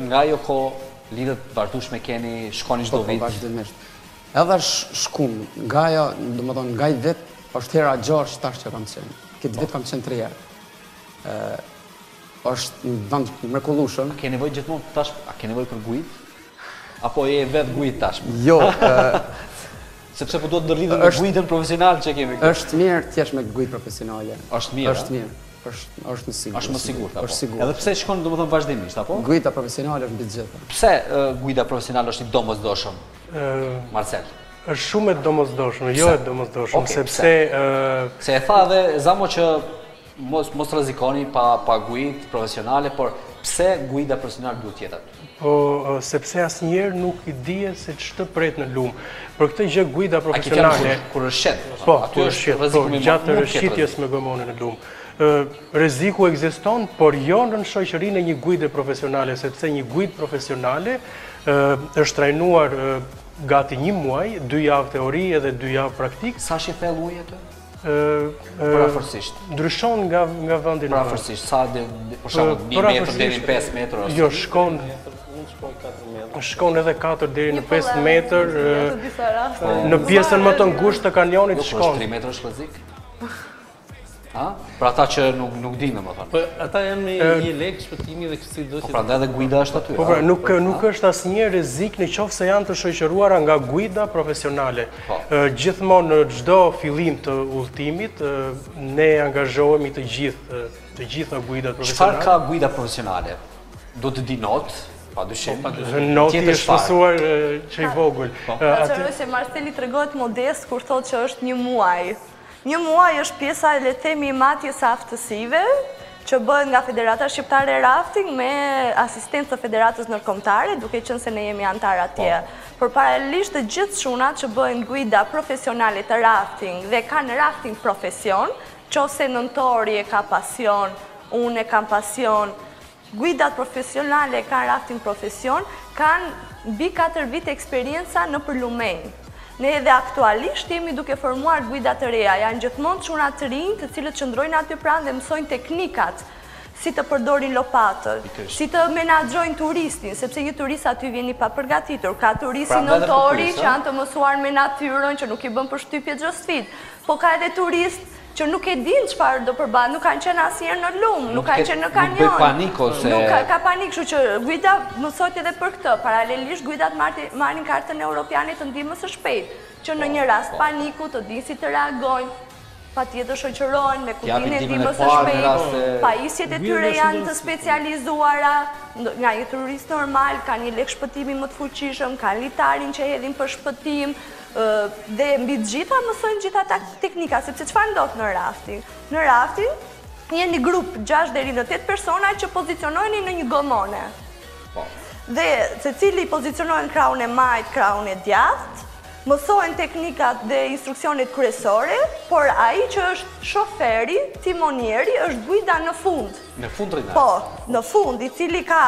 nga ajo kohë lidhjet vazhdueshme keni, shkoni çdo vit. Po, vazhdimisht. Edhe shkum, nga ajo, domethënë nga i vet, është hera 6 tash që kam qenë. Këtë vit kam qenë 3 herë. Është një vend mrekullueshëm. A ke nevojë gjithmonë tash, a ke nevojë për gujt? Apo je vetë gujt tash? Jo, sepse po duhet të ndërlidhem me gujtën profesional që kemi këtu. Është mirë të jesh me gujt profesionale. Është mirë. Është mirë. Është më sigurt. Është më sigurt apo? Është sigurt. Edhe pse shkon domethënë vazhdimisht apo? Gujta profesionale është mbi të gjitha. Pse gujta profesionale është i domosdoshëm? Marcel. Është shumë e domosdoshme, jo e domosdoshme, sepse se e tha edhe Zamo që mos rrezikoni pa gujt profesionale, por pse gujta profesionale duhet të jetë aty? Po sepse asnjëherë nuk i dihet se ç'të pret në lumë. Për këtë gjë gujta profesionale kur është shet, po aty është rreziku gjatë rrshitjes me gomonën në lumë. Rreziku ekziston, por jo në shoqërinë e një gujte profesionale, sepse një gujt profesionale është trajnuar gati 1 muaj, 2 javë teori edhe 2 javë praktik. Sa shifell uji aty? Parafërsisht. Ndryshon nga vendi në vend. Parafërsisht, sa për shembull 1 metër deri në 5 metër ose? Jo, shkon edhe 4 deri në 5 metër. Në pjesën më të ngushtë të kanjonit shkon. 3 metra është rrezik? A? Për ata që nuk dinë domethënë. Po ata janë një lek shpëtimi dhe si do që. Po prandaj edhe gujda është aty. Po pra, nuk është asnjë rrezik nëse janë të shoqëruara nga gujda profesionale. Gjithmonë në çdo fillim të udhëtimit ne angazhohemi të gjitha gujdat profesionale. Çfarë ka gujda profesionale? Do të di not, padyshim. Noti është mësuar që i vogël. Atëherë se Marceli tregohet modest kur thotë që është 1 muaj. 1 muaj është pjesa le të themi matjes aftësive që bëhet nga Federata Shqiptare e Rafting me asistencë të Federatës Ndërkombëtare, duke qenë se ne jemi antar atje. Por paralelisht të gjithë çunat që bëhen guida profesionale të rafting dhe kanë rafting profesion, qofse nëntori e ka pasion, unë e kam pasion, guidat profesionale e kanë rafting profesion, kanë mbi 4 vite eksperienca në Përlumenj. Ne edhe aktualisht jemi duke formuar guida të reja, janë gjithmonë çuna të rinj të cilët qëndrojnë aty pranë dhe mësojnë teknikat, si të përdorin lopatën, si të menaxhojnë turistin, sepse një turist aty vjen i papërgatitur, ka turisti nëntori që janë të mësuar me natyrën, që nuk i bën përshtypje çdo sfidë, po ka edhe turist që nuk e din çfarë do përballet, nuk kanë qenë asnjëherë në lumë, nuk kanë qenë në kanjon. Nuk bëj panik ose nuk ka panik, kështu që guida mësohet edhe për këtë. Paralelisht guidat marrin kartën europiane të ndihmës së shpejtë, që në një rast paniku të dinë si të reagojnë. Patjetër shoqërohen me kutinë e ndihmës së shpejtë. Pajisjet e tyre janë të specializuara. Nga një turist normal ka një lek shpëtimi më të fuqishëm, ka litarin që hedhin për shpëtim. Dhe mbi të gjitha mësojnë gjitha teknika, sepse çfarë ndodh në rafting? Në rafting jeni grup 6 deri në 8 persona që pozicionoheni në një gomone. Dhe secili pozicionohen krahun e majt, krahun e djathtë, mësojnë teknikat dhe instruksionet kryesore, por ai që është shoferi, timonieri, është guida në fund. Në fund rritë? Po, në fund, i cili ka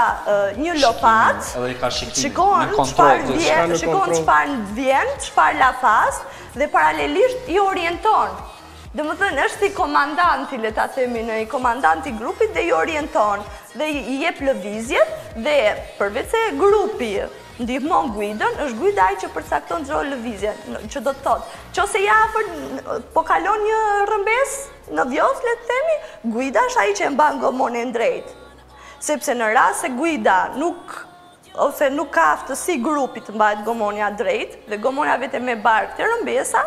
një lopat, shikon çfarë vjen, çfarë lafas, dhe paralelisht i orienton. Dhe më thënë, është i komandanti, le ta themi në i komandanti grupit dhe i orienton, dhe i jep lëvizjet, dhe përveç se grupi ndihmon guidën, është guida ai që përcakton çdo lëvizje, që do të thotë, nëse ja afër po kalon një rrëmbes në vjos, le të themi, guida është ai që e mban gomonen drejt. Sepse në rast se guida nuk ka aftësi grupi të mbahet gomonja drejt, dhe gomonja vetëm me bark të rrëmbesa,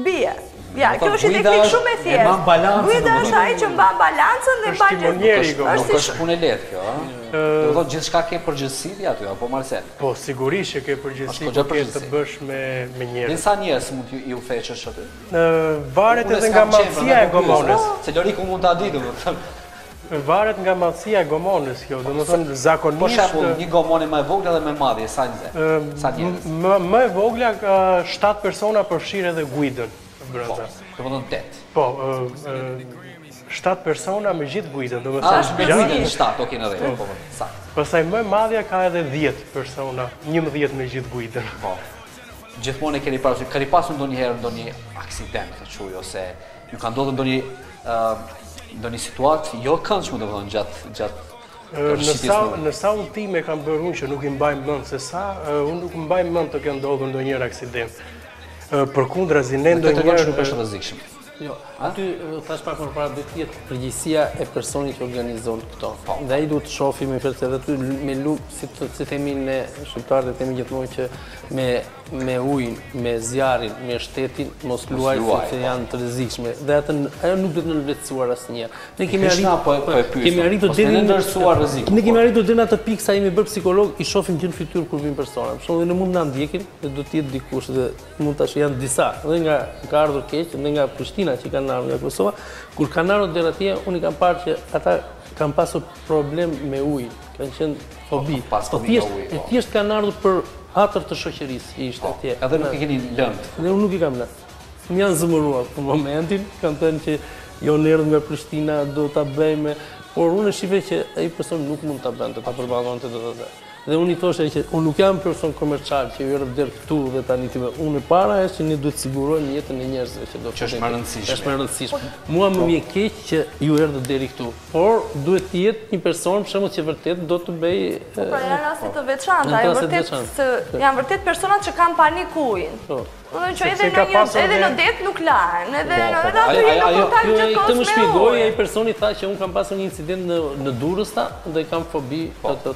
bie. Ja, kjo është një teknikë shumë e thjeshtë. Guida është ai që mban balancën dhe mban gjithë. Nuk është punë e lehtë kjo, ëh. Do të thotë gjithçka ke përgjegjësi aty apo Marcel? Po, sigurisht që ke përgjegjësi të bësh me njerëz. Dhe sa njerëz mund ju feqësh aty? Varet edhe nga madhësia e gomonës. Se Loriku mund ta di, domethënë. Varet nga madhësia e gomonës kjo, domethënë zakonisht. Po shembull, një gomone më e vogël dhe më e madhe, sa njerëz? Më e vogla ka 7 persona përfshirë edhe guidën. Brenda. Domethënë 8. Po, 7 persona me gjithë guidën, domethënë 7, okay në rregull, po, saktë. Pastaj më e madhja ka edhe 10 persona, 11 me gjithë guidën. Po. Gjithmonë keni parasysh, keni pasur ndonjëherë ndonjë aksident, të quaj, ose ju ka ndodhur ndonjë situatë jo këndshme, domethënë gjatë Në sa udhime kam bërë unë që nuk i mbaj mend se sa, unë nuk mbaj mend të kenë ndodhur ndonjëherë aksident. Përkundrazi ne ndonjëherë nuk është rrezikshëm. Jo, aty thash pak më parë do të jetë përgjegjësia e personit që organizon këto. Dhe ai duhet të shohë me fjalë edhe aty me si themi ne shqiptarët e themi gjithmonë që me ujin, me zjarrin, me shtetin mos luaj sepse janë të rrezikshme. Dhe ajo nuk duhet të nënvetësuar asnjëherë. Ne kemi arritur deri në ndërsuar rrezik. Ne kemi arritur deri në atë pikë sa jemi bërë psikolog, i shohim gjën fytyrë kur vin persona. Për shembull, ne mund na ndjekin dhe do të jetë dikush dhe mund tash janë disa, edhe nga ka ardhur keq, edhe nga Prishtina që kanë ardhur nga Kosova, kur kanë ardhur deri atje, unë kam parë që ata kanë pasur problem me ujin, kanë qenë fobi. Po thjesht kanë ardhur për hatër të shoqërisë që ishte atje. Edhe nuk e keni lënë. Ne unë nuk i kam lënë. Më janë zëmëruar për momentin, kanë thënë që jo në erdhëm nga Prishtina, do ta bëjmë, por unë shifej që ai person nuk mund ta bënte, ta përballonte dot. Dhe unë i thoshe që unë nuk jam person komercial që ju erdhë deri këtu dhe tani ti unë para është që ne duhet të sigurojmë jetën e njerëzve që do të është më rëndësishme. Është më rëndësishme. Mua më vjen keq që ju erdhë deri këtu, por duhet të jetë një person për shembull që vërtet do të bëj pra janë raste të veçanta, janë vërtet persona që kanë panik ujin. Që edhe në det nuk lahen, edhe në atë jenë në kontakt gjithë kohës me Këtë më shpjegoj, ai personi tha që unë kam pasur një incident në Durrësta dhe kam fobi të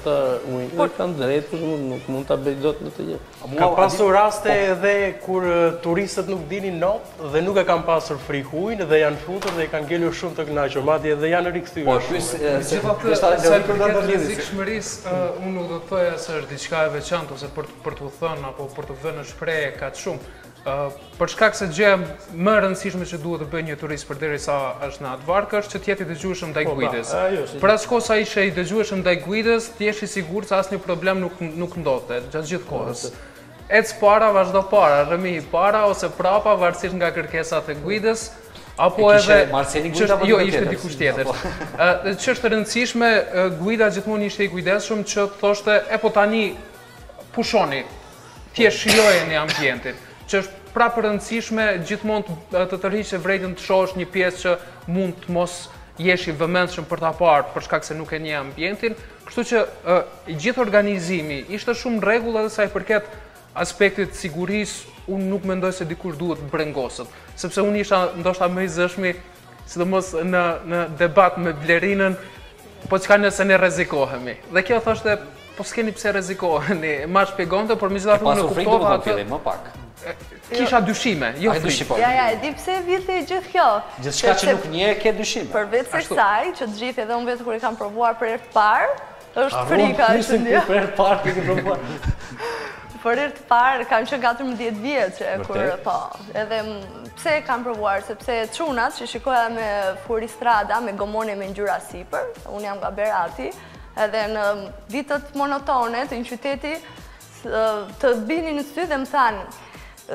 ujin. Dhe kanë drejt, për shembull, nuk mund ta bëj dot në të gjë. Ka pasur raste edhe kur turistët nuk dinin natë dhe nuk e kanë pasur frikë ujin dhe janë futur dhe kanë ngelur shumë të kënaqur, madje edhe janë rikthyer. Sa i përket rrezikshmërisë, unë nuk do të thoja se është diçka e veçantë ose për t'u thënë apo për t'u vënë në shprehje kaq shumë. Për shkak se gjëja më e rëndësishme që duhet të bëjë një turist përderisa është në atë varkë është që të jetë i dëgjueshëm ndaj guidës. Për as kohë sa ishe i dëgjueshëm ndaj guidës, ti je i sigurt se asnjë problem nuk ndodhte gjatë gjithë kohës. Ec para, vazhdo para, rëmi para ose prapa varësisht nga kërkesat e guidës. Apo edhe jo ishte dikush tjetër. Që është e rëndësishme, guida gjithmonë ishte i kujdesshëm që thoshte e po tani pushoni, thjesht shijojeni ambientin. Që është prapë rëndësishme gjithmonë të tërhiqë vërejtën të shohësh një pjesë që mund të mos jesh i vëmendshëm për ta parë për shkak se nuk e njeh ambientin, kështu që gjithë organizimi ishte shumë rregull edhe sa i përket aspektit sigurisë, unë nuk mendoj se dikur duhet brengosët, sepse unë isha ndoshta më i zëshmi, sidomos në debat me Blerinën, po çka nëse ne rrezikohemi. Dhe kjo thoshte, po s'keni pse rrezikoheni, ma shpjegonte, por megjithatë unë kuptova atë. Më pak. Kisha dyshime, jo frikë. Ja, e di pse vjen gjithë kjo. Gjithçka që nuk njeh ke dyshime. Përveç kësaj, që të gjithë edhe unë vetë kur e kam provuar për herë të parë, është frika është një. Për herë të parë ti ke provuar. për herë të parë kam qenë 14 vjeçe kur po, edhe pse kam provuar sepse çunat që shikoja me furistrada, me gomone me ngjyra sipër, unë jam nga Berati, edhe në ditët monotone të një qyteti të bini në sy dhe më thanë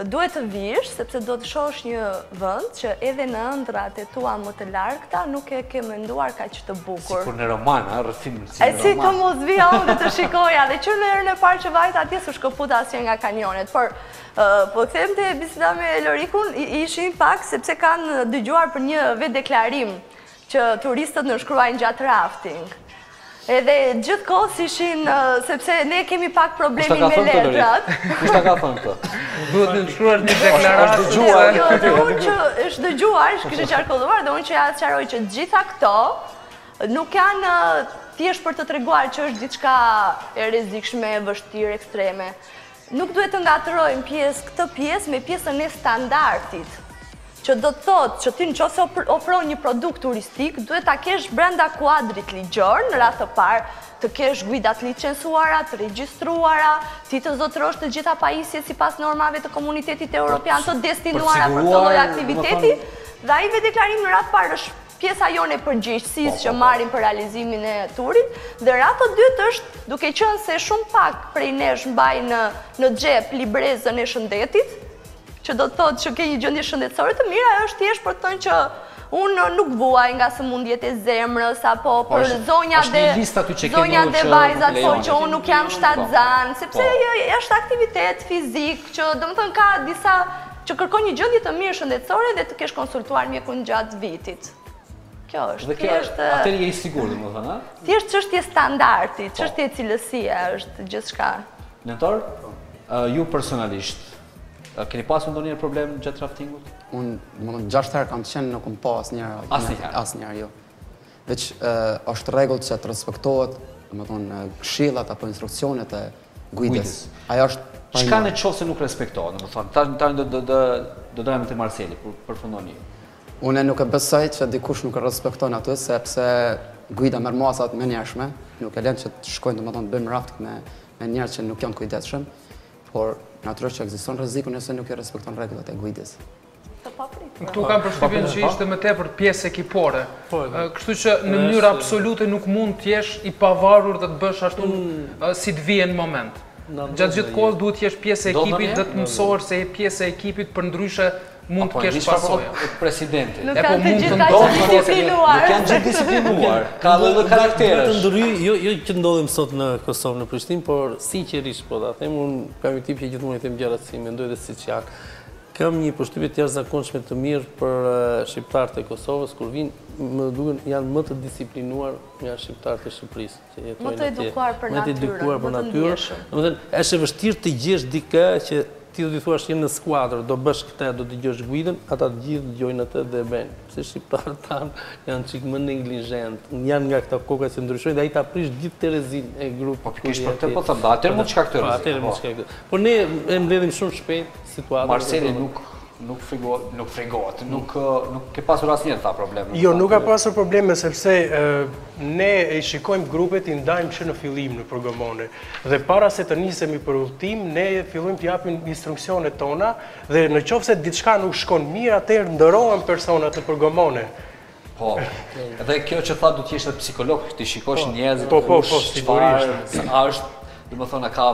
duhet të vish, sepse do të shohësh një vend që edhe në ëndrat e tua më të largëta nuk e ke menduar kaq të bukur. Sikur në roman, rrëfim si në roman. Si të mos vija unë të shikoja, dhe që në herën e parë që vajta atje s'u shkëputa asnjë nga kanionet, por po them te biseda me Lorikun, ishin pak sepse kanë dëgjuar për një vetë-deklarim që turistët në shkruajnë gjatë rafting. Edhe gjithë kohës ishin, sepse ne kemi pak problemin me letrat. Kushta ka thënë këtë? Duhet në shkruar një deklaratë. Unë që është dëgjuar, kështë qarkulluar, dhe unë që ja qaroj që gjitha këto nuk janë thjesht për të treguar që është diçka e rrezikshme, vështirë, ekstreme. Nuk duhet të ngatërojmë këtë pjesë me pjesën e standardit. Që do të thotë që ti nëse ofron një produkt turistik, duhet ta kesh brenda kuadrit ligjor, në rast të parë të kesh guidat licencuara, të regjistruara, ti të zotërosh të gjitha pajisjet sipas normave të komunitetit evropian të destinuara për të lloj aktiviteti, dhe ai vetë-deklarim në rast të parë është pjesa jone e përgjegjësisë që marrim për realizimin e turit, dhe rasti i dytë është duke qenë se shumë pak prej nesh mbajnë në xhep librezën e shëndetit, që do të thotë që ke një gjendje shëndetësore të mirë, ajo është thjesht për të thënë që unë nuk vuaj nga sëmundjet e zemrës, apo për zonjat dhe vajzat, po që unë nuk jam shtatzan, sepse është aktivitet fizik, që do më thënë ka disa që kërkon një gjendje të mirë shëndetësore dhe të kesh konsultuar mjekun gjatë vitit. Kjo është thjesht... Atëri je i sigurt, më thënë, a? Thjesht çështje standardi, çështje cilësie është gjithçka. Nentor, ju personalisht, keni pasur ndonjëherë problem gjatë raftingut? Unë 6 herë kam qenë, nuk pa asnjëherë, jo. Veç është rregull që të respektohet, domethënë këshillat apo instruksionet e guides. Ajo është çka në qoftë se nuk respektohet, domethënë tani do dojmë te Marseli përfundoni. Unë nuk e besoj që dikush nuk e respekton atë, sepse guida merr masat me njerëzshme, nuk e lën që të shkojnë domethënë të bëjmë rafting me njerëz që nuk janë kujdesshëm, por natyrisht që ekziston rreziku nëse nuk e respekton rregullat e guidës. Këtu kam përshtypjen që ishte më tepër pjesë ekipore. Kështu që në mënyrë absolute nuk mund të jesh i pavarur dhe të bësh ashtu si të vjen në moment. Gjatë gjithë kohës duhet të jesh pjesë e ekipit dhe të mësohesh se je pjesë e ekipit, për ndryshe mund të kesh pasojë. Presidenti. Nuk kanë të gjithë kaq disiplinuar. Nuk janë gjithë disiplinuar. Ka edhe karakteresh. Jo që ndodhem sot në Kosovë, në Prishtinë, por sinqerisht po ta them, unë kam një tip që gjithmonë i them gjërat si mendoj dhe siç janë. Kam një përshtypje të jashtëzakonshme të mirë për shqiptarët e Kosovës, kur vinë, më duken janë më të disiplinuar nga shqiptarët e Shqipërisë, që jetojnë atje. Më të edukuar për natyrën, më të ndjeshëm. Domethënë, është e vështirë të gjesh dikë që ti do t'i thuash jenë në skuadër, do bësh këtë, do t'i dëgjosh guidën, ata të gjithë dëgjojnë atë dhe bëjnë. Pse shqiptarët tanë janë çik më neglizhent, janë nga këta koka që ndryshojnë dhe ai ta prish gjithë terezin e grupit. Po pikërisht për këtë po them, atëherë mund të shkaktojë rrezik. Atëherë mund të shkaktojë. Por ne e mbledhim shumë shpejt situatën. Marseli nuk fregohet, nuk ke pasur asnjëherë tha probleme. Jo, nuk ka pasur probleme sepse ne e shikojmë grupet i ndajmë që në fillim në programone. Dhe para se të nisemi për udhëtim, ne fillojmë të japim instruksionet tona dhe në qoftë se diçka nuk shkon mirë, atëherë ndërohen personat në programone. Po. Edhe kjo që tha do të jesh psikolog, ti shikosh njerëzit kush sigurisht është, domethënë ka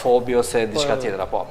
fobi ose diçka tjetër apo.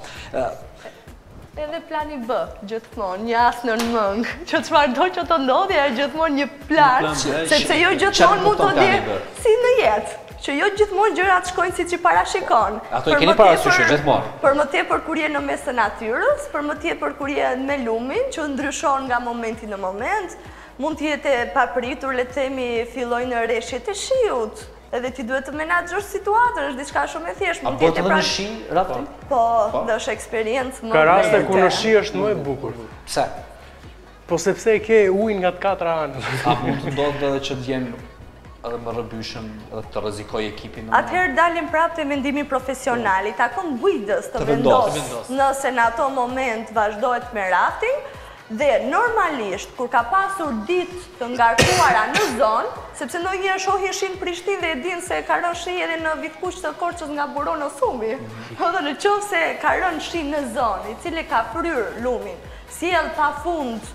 Edhe plani B, gjithmonë, një as në mëng, që çfarëdo që të ndodhi, është gjithmonë një plan, sepse jo gjithmonë mund të di si në jetë, që jo gjithmonë gjërat shkojnë siç i parashikon. Ato i keni parasysh gjithmonë. Për më tepër kur je në mes të natyrës, për më tepër kur je me lumin, që ndryshon nga momenti në moment, mund të jetë papritur, le të themi, fillojnë rreshjet e shiut. Edhe ti duhet të menaxhosh situatën, është diçka shumë e thjeshtë. Mund të jetë në shi, rafting? Po, do është eksperiencë më. Ka raste ku në shi është më e bukur. Pse? Po sepse ke ujin nga të katra anët. A mund të ndodhë edhe që të jenë edhe më rrëbyshëm edhe të rrezikoj ekipin? Atëherë dalim prapë te mendimi profesional, i takon guidës të vendosë nëse në ato moment vazhdohet me rafting, Dhe normalisht, kur ka pasur ditë të ngarkuara në zonë, sepse ndonjëherë shohjeshin Prishtinë dhe e dinë se ka rënë shi edhe në Vitkuq të Korçës nga Buron Osumi. Edhe në qoftë se ka rënë shi në zonë, i cili ka pryr lumin, sjell pafund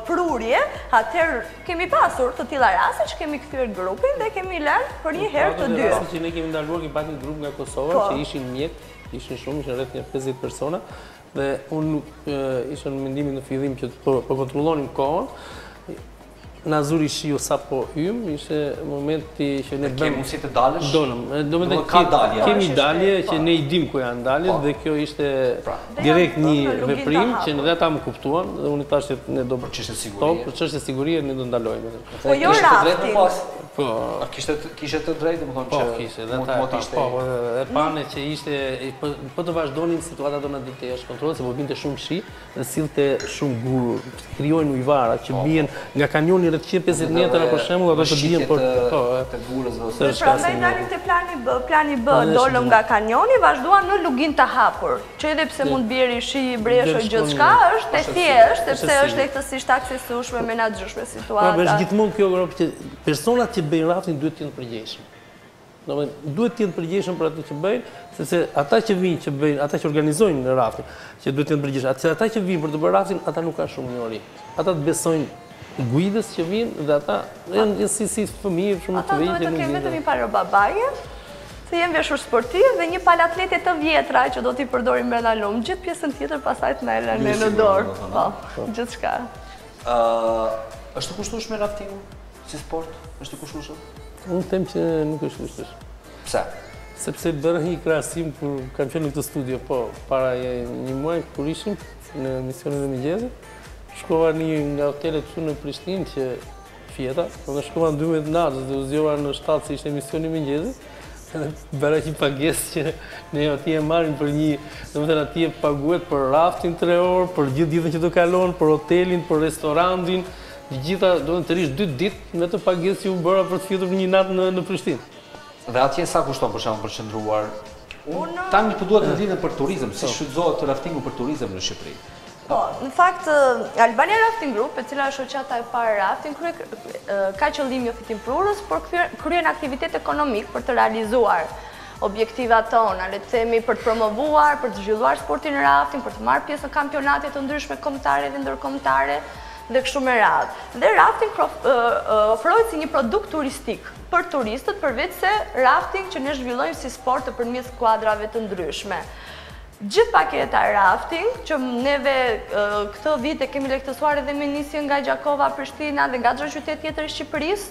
prurje, atëherë kemi pasur të tilla raste që kemi kthyer grupin dhe kemi lënë për një herë të dytë. Raste që ne kemi ndaluar, kemi pasur një grup nga Kosova që ishin mjek, ishin shumë, ishin rreth 50 persona. Dhe unë isha në mendimin në fillim që po kontrollonim kohën, na zuri shiu sa po hym, ishte momenti që ne bëmë mundësi të dalësh. Kemi dalje që ne i dim ku janë daljet dhe kjo ishte direkt një veprim që edhe ata më kuptuan dhe unë tash ne do për çështje sigurie ne do ndalojmë. Po jo rafting. Po, kishte të drejtë, domethënë që kishte edhe ata. Po, e pane që ishte po të vazhdonin situata tona ditë jashtë kontrollit, se po binte shumë shi dhe sillte shumë gur, krijojnë ujvara që bien nga kanjoni rreth 150 metra për shembull, ato të bien për të gurës ose prandaj dalim te plani B, dolëm nga kanjoni, vazhduan në lugin të hapur, që edhe pse mund bjerë shi, breshë gjithçka, është e thjeshtë, sepse është lehtësisht aksesueshme, menaxhueshme situata. Pra, është gjithmonë kjo që personat që bëjnë rafting duhet të jenë përgjegjshëm. Duhet të jenë përgjegjshëm për atë që bëjnë, sepse ata që vinë që bëjnë, ata që organizojnë rafting, që duhet të jenë përgjegjshëm. Ata që vinë për të bërë rafting, ata nuk kanë shumë njohuri. Ata të besojnë guidës që vinë dhe ata janë si fëmijë shumë të vëgjël. Ata duhet të kenë vetëm një palë babaje, të jenë veshur sportiv dhe një palë atlete të vjetra që do t'i përdorin brenda lumë. Gjithë pjesën tjetër pastaj të na e lënë në dorë. Po, gjithçka. Është kushtueshme raftingu si sport? Është kushtueshëm? Unë them që nuk është kushtueshëm. Pse? Sepse bërë një krahasim kur kam qenë në këtë studio, po para një muaji kur ishim në misionin e mëngjesit, shkova nga hotelet këtu në Prishtinë që fjeta, dhe shkova në 12 natës dhe u zgjova në 7 se ishte misioni i mëngjesit. Bëra një pagesë që ne atje marrim për një, domethënë atje paguhet për rafting 3 orë, për gjithë ditën që do kalon, për hotelin, për restorantin. Gjitha do të rish 2 ditë me të pagesë që u bëra për të fjetur një natë në Prishtinë. Dhe atje sa kushton për shembull për qëndruar? Tani po duhet të lidhet për turizëm, si shfrytëzohet raftingu për turizëm në Shqipëri? Po, në fakt Albania Rafting Group, e cila është shoqata e parë rafting, ka qëllim jo fitim prurës, por kryen aktivitet ekonomik për të realizuar objektivat tona, le të themi për të promovuar, për të zhvilluar sportin rafting, për të marrë pjesë në kampionate të ndryshme kombëtare dhe ndërkombëtare dhe kështu me radhë. Dhe rafting ofrohet si një produkt turistik për turistët, përveç se rafting që ne zhvillojmë si sport përmes skuadrave të ndryshme. Gjithë paketa rafting, që neve këtë vit e kemi lehtësuar edhe me nisje nga Gjakova, Prishtina dhe nga çdo qytet tjetër i Shqipërisë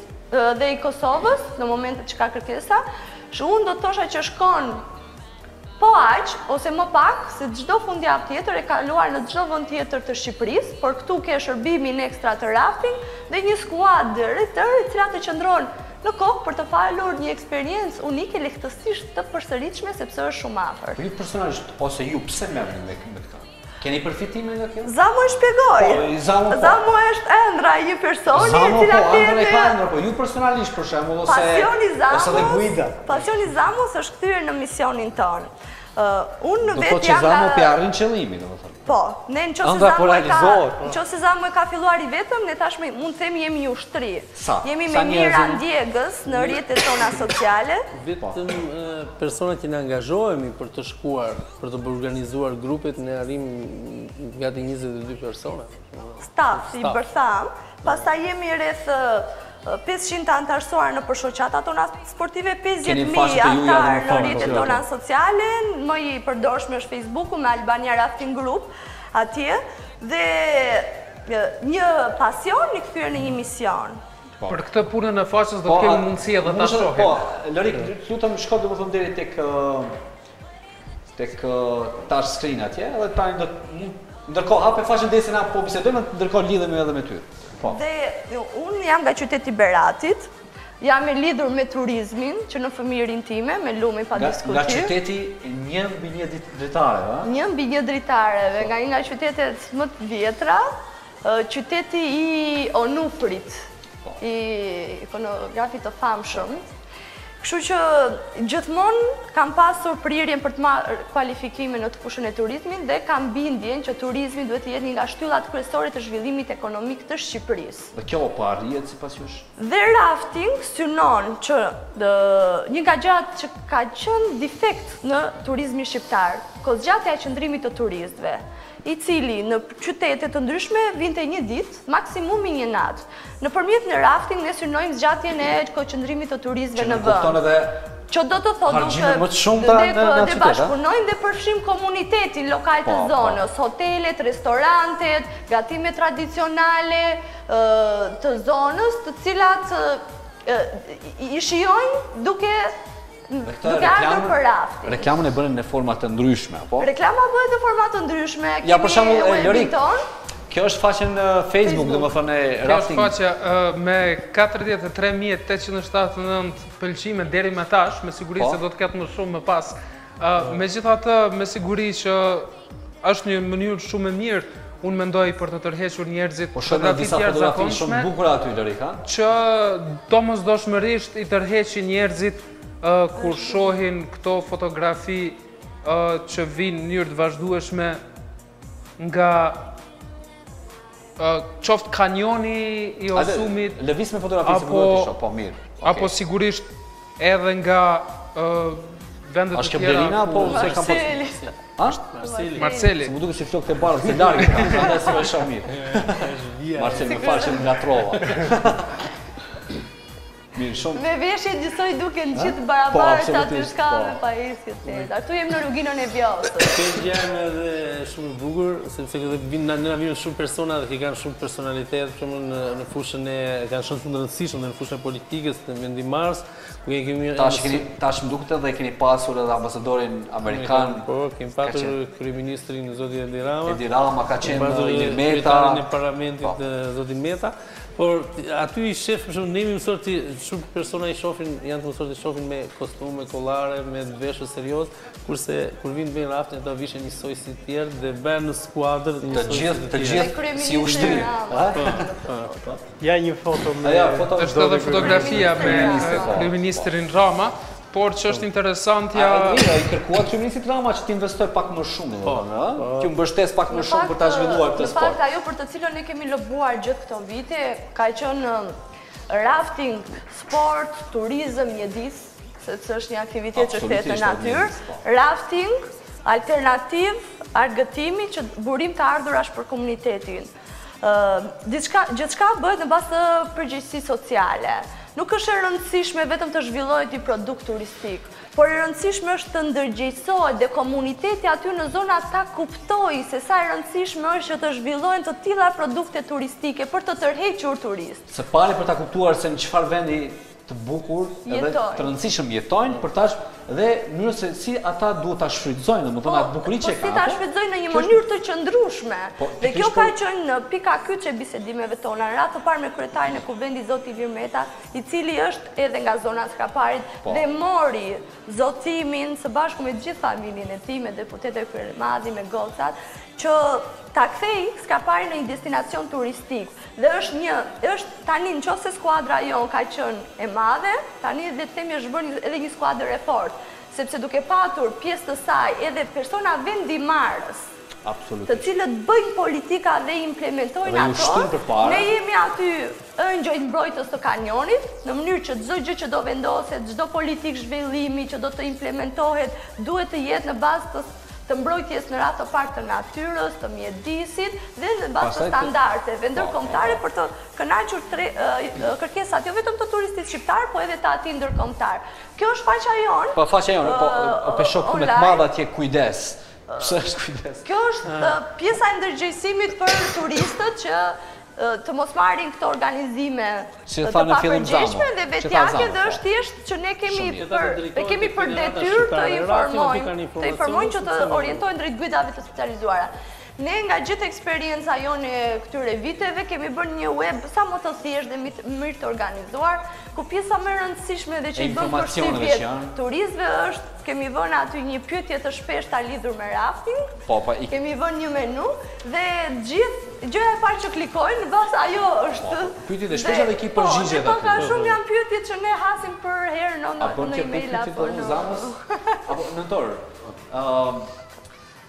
dhe i Kosovës, në momentet që ka kërkesa, unë do të thosha që shkon po aq, ose më pak, se çdo fundjavë tjetër e kaluar në çdo vend tjetër të Shqipërisë, por këtu ke shërbimin ekstra të rafting dhe një skuadër e tërë e cila të qëndron në kokë për të falur një eksperiencë unike lehtësisht të përsëritshme sepse është shumë afër. Po ju personalisht ose ju pse merrni me këtë? Keni përfitime nga kjo? Zamo e shpjegoj. Zamo është ëndra një personi e cila ëndra, po ju personalisht për shembull ose dhe guida. Pasioni i Zamos është kthyer në misionin ton. Unë vetë jam. Do të thotë Zamo pe arrin qëllimin, domethënë. Po, ne nëse Zamo e ka filluar i vetëm, ne tashmë mund të themi jemi një ushtri. Jemi me mira ndjegës në rrjetet tona sociale. Vetëm personat që ne angazhohemi për të shkuar, për të organizuar grupet, ne arrim gati 22 persona. Staf, i bërtham. Pastaj jemi rreth 500 të antarësuar në përshoqata tona sportive, 50.000 antarë në rrjetet tona sociale, më i përdorshme është Facebooku me Albania Rafting Group atje, dhe një pasion i kthyer në një mision. Për këtë punën e faqes do të kemi mundësi edhe ta shohim. Po, Lorik, lutem shko domethënë deri tek touch screen atje, edhe tani ndërkohë hape faqen deri se na po bisedojmë, ndërkohë lidhemi edhe me ty. Dhe unë jam nga qyteti Beratit, jam e lidhur me turizmin, që në fëmijërin time, me lumin pa diskutim. Nga qyteti 1/1 dritare, va? 1/1 dritareve, nga qytetet më të vjetra, qyteti i Onufrit, i ikonografit të famshëm, Kështu që gjithmonë kam pasur prirjen për të marrë kualifikime në të fushën e turizmit dhe kam bindjen që turizmi duhet të jetë një nga shtyllat kryesore të zhvillimit ekonomik të Shqipërisë. Dhe kjo po arrihet sipas jush? Dhe rafting synon që një nga gjërat që ka qenë defekt në turizmin shqiptar, kozgjatja e qëndrimit të turistëve, i cili në qytete të ndryshme vinte një ditë, maksimumi një natë. Nëpërmjet në rafting ne synojmë zgjatjen e qëndrimit të turistëve në vend. Që do të thotë dhe bashkëpunojmë dhe përfshim komunitetin lokal të zonës, hotelet, restorantet, gatimet tradicionale të zonës, të cilat i shijojnë duke ardhur për rafting. Reklamën e bënë në forma të ndryshme, apo? Reklama bëhet në forma të ndryshme. Ja, për shembull, Lorik, kjo është faqen në Facebook, domethënë rafting. Kjo është faqja me 43.879 pëlqime deri më tash, me siguri se do të ketë më shumë më pas. Megjithatë, me siguri që është një mënyrë shumë e mirë, unë mendoj për të tërhequr njerëzit fotografi të jashtëzakonshme shumë bukura aty Lorik, ha? Që domosdoshmërisht i tërheqin njerëzit kur shohin këto fotografi që vinë në mënyrë të vazhdueshme nga qoftë kanjoni i Osumit, lëviz me fotografi se do të shoh, po mirë. Apo sigurisht edhe nga vendet e tjera. Është Blerina apo se kam Marceli. Marceli. Se më duket si flokët e bardhë se larg, prandaj se më shoh mirë. Marceli më fal që ngatrova. Me veshje njësoj duke në gjithë barabartë aty shkallë me pajisjet tjeta. Këtu jem në rruginën e Vjosës. Këtë janë edhe shumë bukur, sepse në vinë shumë persona dhe kanë shumë personalitet, në fushën e, kanë shumë të rëndësishëm në fushën e politikës, në vendimars. Tash më duket edhe keni pasur edhe ambasadorin amerikan. Po, kemi pasur kryeministrin zoti Edi Rama. Edi Rama ka qenë Ilir Meta. Në parlamentit zoti Meta. Por aty i shef, ne jemi mësuar të shumë persona i shohin, janë të mësuar të shohin me kostume, kollare, me veshje serioz, kurse kur vinë bëjnë rafting ata vishin njësoj si të tjerë dhe bëhen në skuadër të gjithë si ushtri. Ja një foto me është edhe fotografia me kryeministrin Rama. Por që është interesantja... I kërkuat kryeministrit Rama që t'investoj pak më shumë, t'ju mbështes pak më shumë për t'a zhvilluar këtë sport. Në fakt, ajo për të cilën ne kemi lëbuar gjithë këto vite, ka qenë rafting, sport, turizëm, mjedis, se është një aktivitet që shtet në natyrë, rafting, alternativ, argëtimi që burim të ardhurash për komunitetin. Gjithçka bëhet në bazë të përgjegjësisë sociale. Nuk është e rëndësishme vetëm të zhvillohet një produkt turistik, por e rëndësishme është të ndërgjegjësohet dhe komuniteti aty në zona ta kuptojë se sa e rëndësishme është që të zhvillohen të tilla produkte turistike për të tërhequr turist. Së pari për ta kuptuar se në çfarë vendi të bukur edhe të rëndësishëm jetojnë, për tash dhe mënyrë se si ata duhet ta shfrytëzojnë, domethënë atë bukurinë që kanë. Po si ta shfrytëzojnë në një mënyrë të qëndrueshme. Dhe kjo ka qenë në pika kyçe e bisedimeve tona. Në radhë të parë me kryetarin e Kuvendit zoti Ilir Meta, i cili është edhe nga zona e Skaparit dhe mori zotimin së bashku me gjithë familjen e tij, me deputetë e Kryemadhi, me gocat, që ta kthej Skaparin në një destinacion turistik. Dhe është tani nëse skuadra jon ka qenë e madhe, tani le të themi është bërë edhe një skuadër e fortë, sepse duke patur pjesë të saj edhe persona vendimarrës, të cilët bëjnë politika dhe implementojnë ato, ne jemi aty ëngjëj mbrojtës të kanjonit, në mënyrë që çdo gjë që do vendoset, çdo politikë zhvillimi që do të implementohet, duhet të jetë në bazë të mbrojtjes në radhë të parë të natyrës, të mjedisit dhe në bazë të standardeve ndërkombëtare për të kënaqur kërkesat jo vetëm të turistit shqiptar, po edhe të atij ndërkombëtar. Kjo është faqja jonë. Po faqja jonë, po peshok me të madh atje kujdes. Pse është kujdes? Kjo është pjesa e ndërgjegjësimit për turistët që të mos marrin këto organizime të papërgjegjshme dhe vetjake dhe është thjesht që ne kemi për detyrë të informojnë që të orientojnë drejt guidave të specializuara. Ne nga gjithë eksperienca jone këtyre viteve kemi bërë një web sa më të thjeshtë dhe mirë të organizuar, ku pjesa më e rëndësishme dhe që i bën përshtypjet turistëve është kemi vënë aty një pyetje të shpeshta lidhur me rafting. Kemi vënë një menu dhe gjithë gjëja e parë që klikojnë, mbas ajo është pyetjet e shpeshta dhe ki përgjigjet aty. Ka shumë janë pyetjet që ne hasim për herë në email apo në Zamës. Apo nëntor.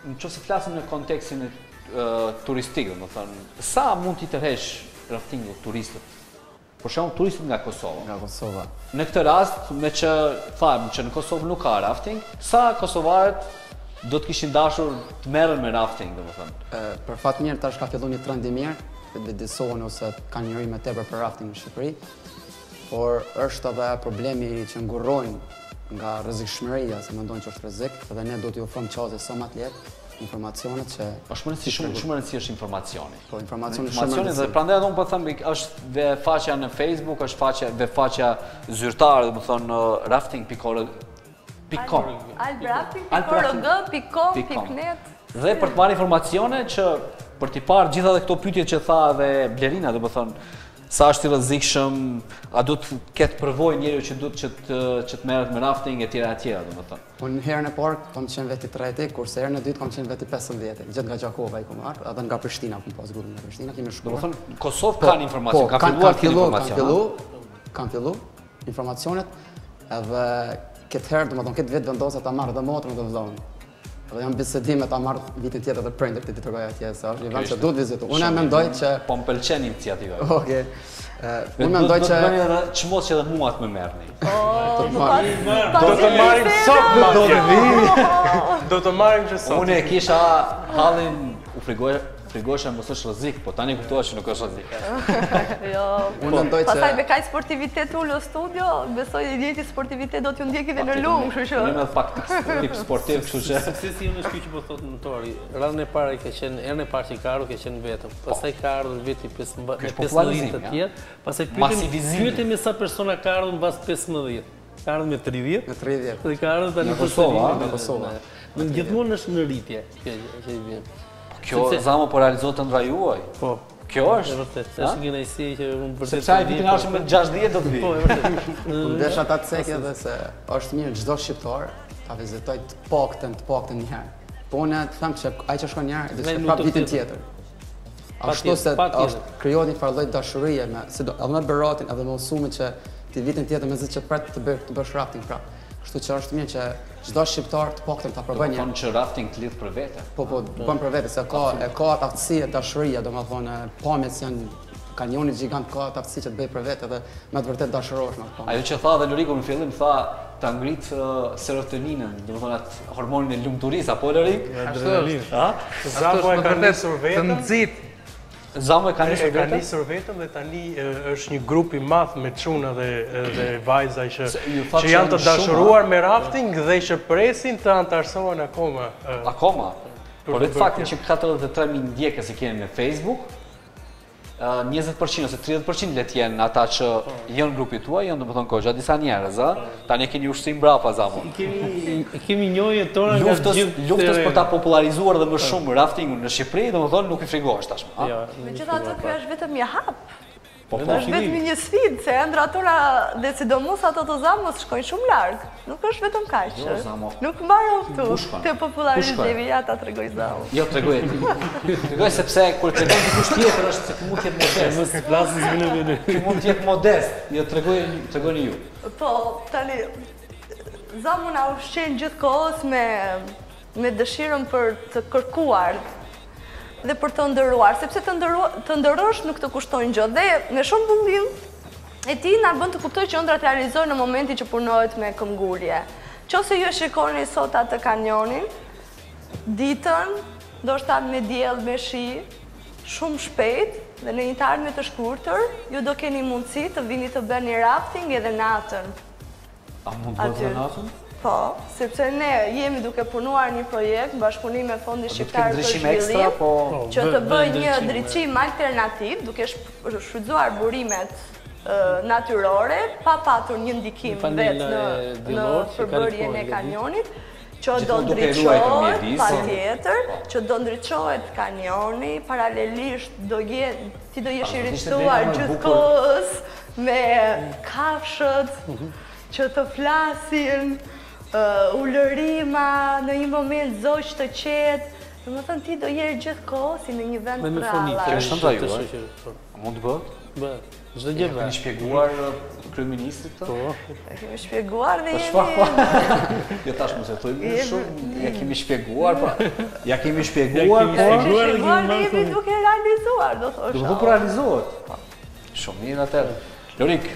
Në qëse flasim në kontekstin turistik, dhe më thënë, sa mund t'i tërhesh raftingu turistët? Por shumë turistët nga Kosova. Nga Kosova. Në këtë rast, me që thajmë që në Kosovë nuk ka rafting, sa kosovarët do t'kishin dashur të merren me rafting, dhe më thënë? Për fat mirë, tash ka fillu një trend i mirë, të vedisohen ose ka njëri me tepër për rafting në Shqipëri, por është edhe problemi që ngurrojnë nga rrezikshmëria, se mendojnë që është rrezik, edhe ne do t'i ofrojmë çështje sa më të lehtë, informacionet që shumë rëndësi është informacioni. Po, informacioni shumë rëndësi. Dhe prandaj unë po them është dhe faqja në Facebook, është faqja zyrtare, do të thonë rafting.com. albrafting.org.com.net. Dhe për të marrë informacione që për t'i parë gjitha dhe këto pyetjet që tha dhe Blerina, do të thonë sa është i rrezikshëm, a do të ketë përvojë njeriu që duhet që të merret me rafting e tjera, domethënë. Unë herën e parë kam qenë veti 3, kurse herën e dytë kam qenë veti 15, gjithë nga Gjakova i kam marrë, edhe nga Prishtina kam pas grupin nga Prishtina, kemi shkuar. Domethënë Kosovë kanë informacion, ka filluar të informacion. Kanë fillu informacionet, edhe këtë herë, domethënë këtë vit vendosa ta marrë dhe motrën dhe vllahun. Dhe jam bisedime ta marrë vitin tjetër dhe prindërit të tërgoj atje, se është një vend që duhet vizitu. Unë e mendoj që... Po më pëlqen iniciativa. Okej. Unë mendoj që... Do të bëni edhe çmos që edhe mua të më merrni. Do të marrim sot, do të marrim që sot. Unë e kisha hallin, u frigosha mos është rrezik, po tani kuptohet që nuk është rrezik. Jo. Unë mendoj që pastaj me kaq sportivitet ulë në studio, besoj i njëjti sportivitet do t'ju ndjeki edhe në lumë, kështu që. Unë me pak tip sportiv, kështu që. Suksesi unë është ky që po thotë notori. Radhën e parë ka qenë erën e parë që ka ardhur, ka qenë vetëm. Pastaj ka ardhur veti 15 të tjerë, pastaj pyetemi sa persona ka ardhur mbas 15. Ka ardhur me 30. Me 30. Dhe ka ardhur tani në Kosovë. Në gjithmonë është në rritje që i vjen. Kjo Zamo po realizohet të ndra juaj. Po. Kjo është? Vërtet, është një kënaqësi që unë vërtet. Sepse ai vitin arshëm me 60 do të vi. Po, vërtet. Unë desha ta cekë edhe se është mirë çdo shqiptar ta vizitoj të paktën një herë. Po unë them që ai që shkon një herë do të prap vitin tjetër. Ashtu se është krijohet një farë lloj dashurie me edhe me Beratin edhe me Usumin që ti vitin tjetër me që pret të bësh rafting prap. Kështu që është mirë që çdo shqiptar të paktën ta provojë. Do të thonë që rafting të lidh për vete. Po, bën për vete, se ka atë aftësi, dashuria, domethënë pamjet janë kanjoni gjigant, ka atë aftësi që të bëj për vete dhe me të vërtet dashurohesh me atë. Ajo që tha dhe Loriku në fillim tha ta ngrit serotoninën, domethënë atë hormonin e lumturisë apo Lorik? Adrenalin. Zamo e ka nisur vetëm. Të nxit. Zamo e ka nisur vetëm dhe tani është një grup i madh me çuna dhe vajza që janë të dashuruar me rafting dhe që presin të antarësohen akoma. Akoma? Por vetë faktin që 43.000 ndjekës i kemi në Facebook, 20% ose 30% let jenë ata që janë grupi tuaj, janë domethënë goxha disa njerëz, tani keni ushtim brapa Zamo. Kemi njëjën tona nga gjithë luftës për ta popularizuar dhe më shumë raftingun në Shqipëri, domethënë nuk i frigohesh tashmë. Megjithatë ky është vetëm një hap. është vetëm një sfidë, se ëndra tona dhe sidomos ato të Zamos shkojnë shumë larg. Nuk është vetëm kaq. Nuk mbaron këtu te popularizimi, ja ta tregoj Zamo. Jo, tregoj ti. Tregoj sepse kur tregon dikush tjetër është se mund të jetë modest. Mos i flasim zgjidhje. Ky mund të jetë modest. Jo, tregoni ju. Po, tani Zamo na ushqen gjithkohës me dëshirën për të kërkuar dhe për të ndëruar, sepse të ndërosh nuk të kushtojnë gjë. Dhe me shumë bullim e ti na bën të kuptoj që ëndrat realizohen në momentin që punohet me këmbgulje. Qose ju shikoni sot atë kanjonin, ditën, ndoshta me diell, me shi, shumë shpejt dhe në një të ardhme të shkurtër, ju do keni mundësi të vini të bëni rafting edhe natën. A mund të bëhet natën? Po, sepse ne jemi duke punuar një projekt bashkëpunim me Fondi Shqiptar për Zhvillim, që të bëj një drejtim alternativ, duke shfrytzuar burimet natyrore, pa patur një ndikim vetë në përbërjen e kanjonit, që do ndriçohet, patjetër, që do ndriçohet kanjoni, paralelisht ti do jesh i rishtuar gjithkohës me kafshët që të flasin, ulërima, në një moment zoq të qetë, do më thënë ti do jesh gjithkohës si në një vend prallar. Kjo është të ju, mund të bëhet? Bëhet. Çdo gjë bëhet. Keni shpjeguar kryeministrit këtë? Po. Kemi shpjeguar dhe jemi. Jo tash mos e thojmë shumë, ja kemi shpjeguar, po. Ja kemi shpjeguar, po. Ne jemi duke realizuar, do thosha. Do të realizohet. Shumë mirë atëherë. Lorik.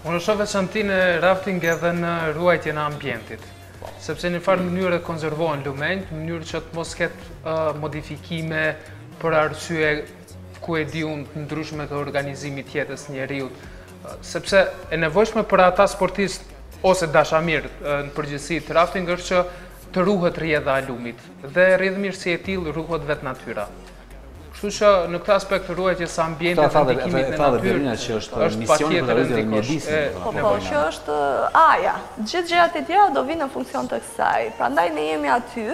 Unë shoh veçantinë e rafting edhe në ruajtjen e ambientit. Sepse në farë mënyrë konservohen lumenjt, në mënyrë që të mos ketë modifikime për arsye ku e di unë të ndryshme të organizimit jetës njeriut. Sepse e nevojshme për ata sportistë ose dashamirë në përgjithësi të rafting është që të ruhet rrjedha e lumit. Dhe rrjedhëmirësi e tillë ruhet vetë natyra. Kështu që në këtë aspekt të ruajtjes së ambientit dhe ndikimit në natyrë është patjetër ndikosh. Po, që është aja. Gjithë gjërat e tjera do vinë në funksion të kësaj. Prandaj ne jemi aty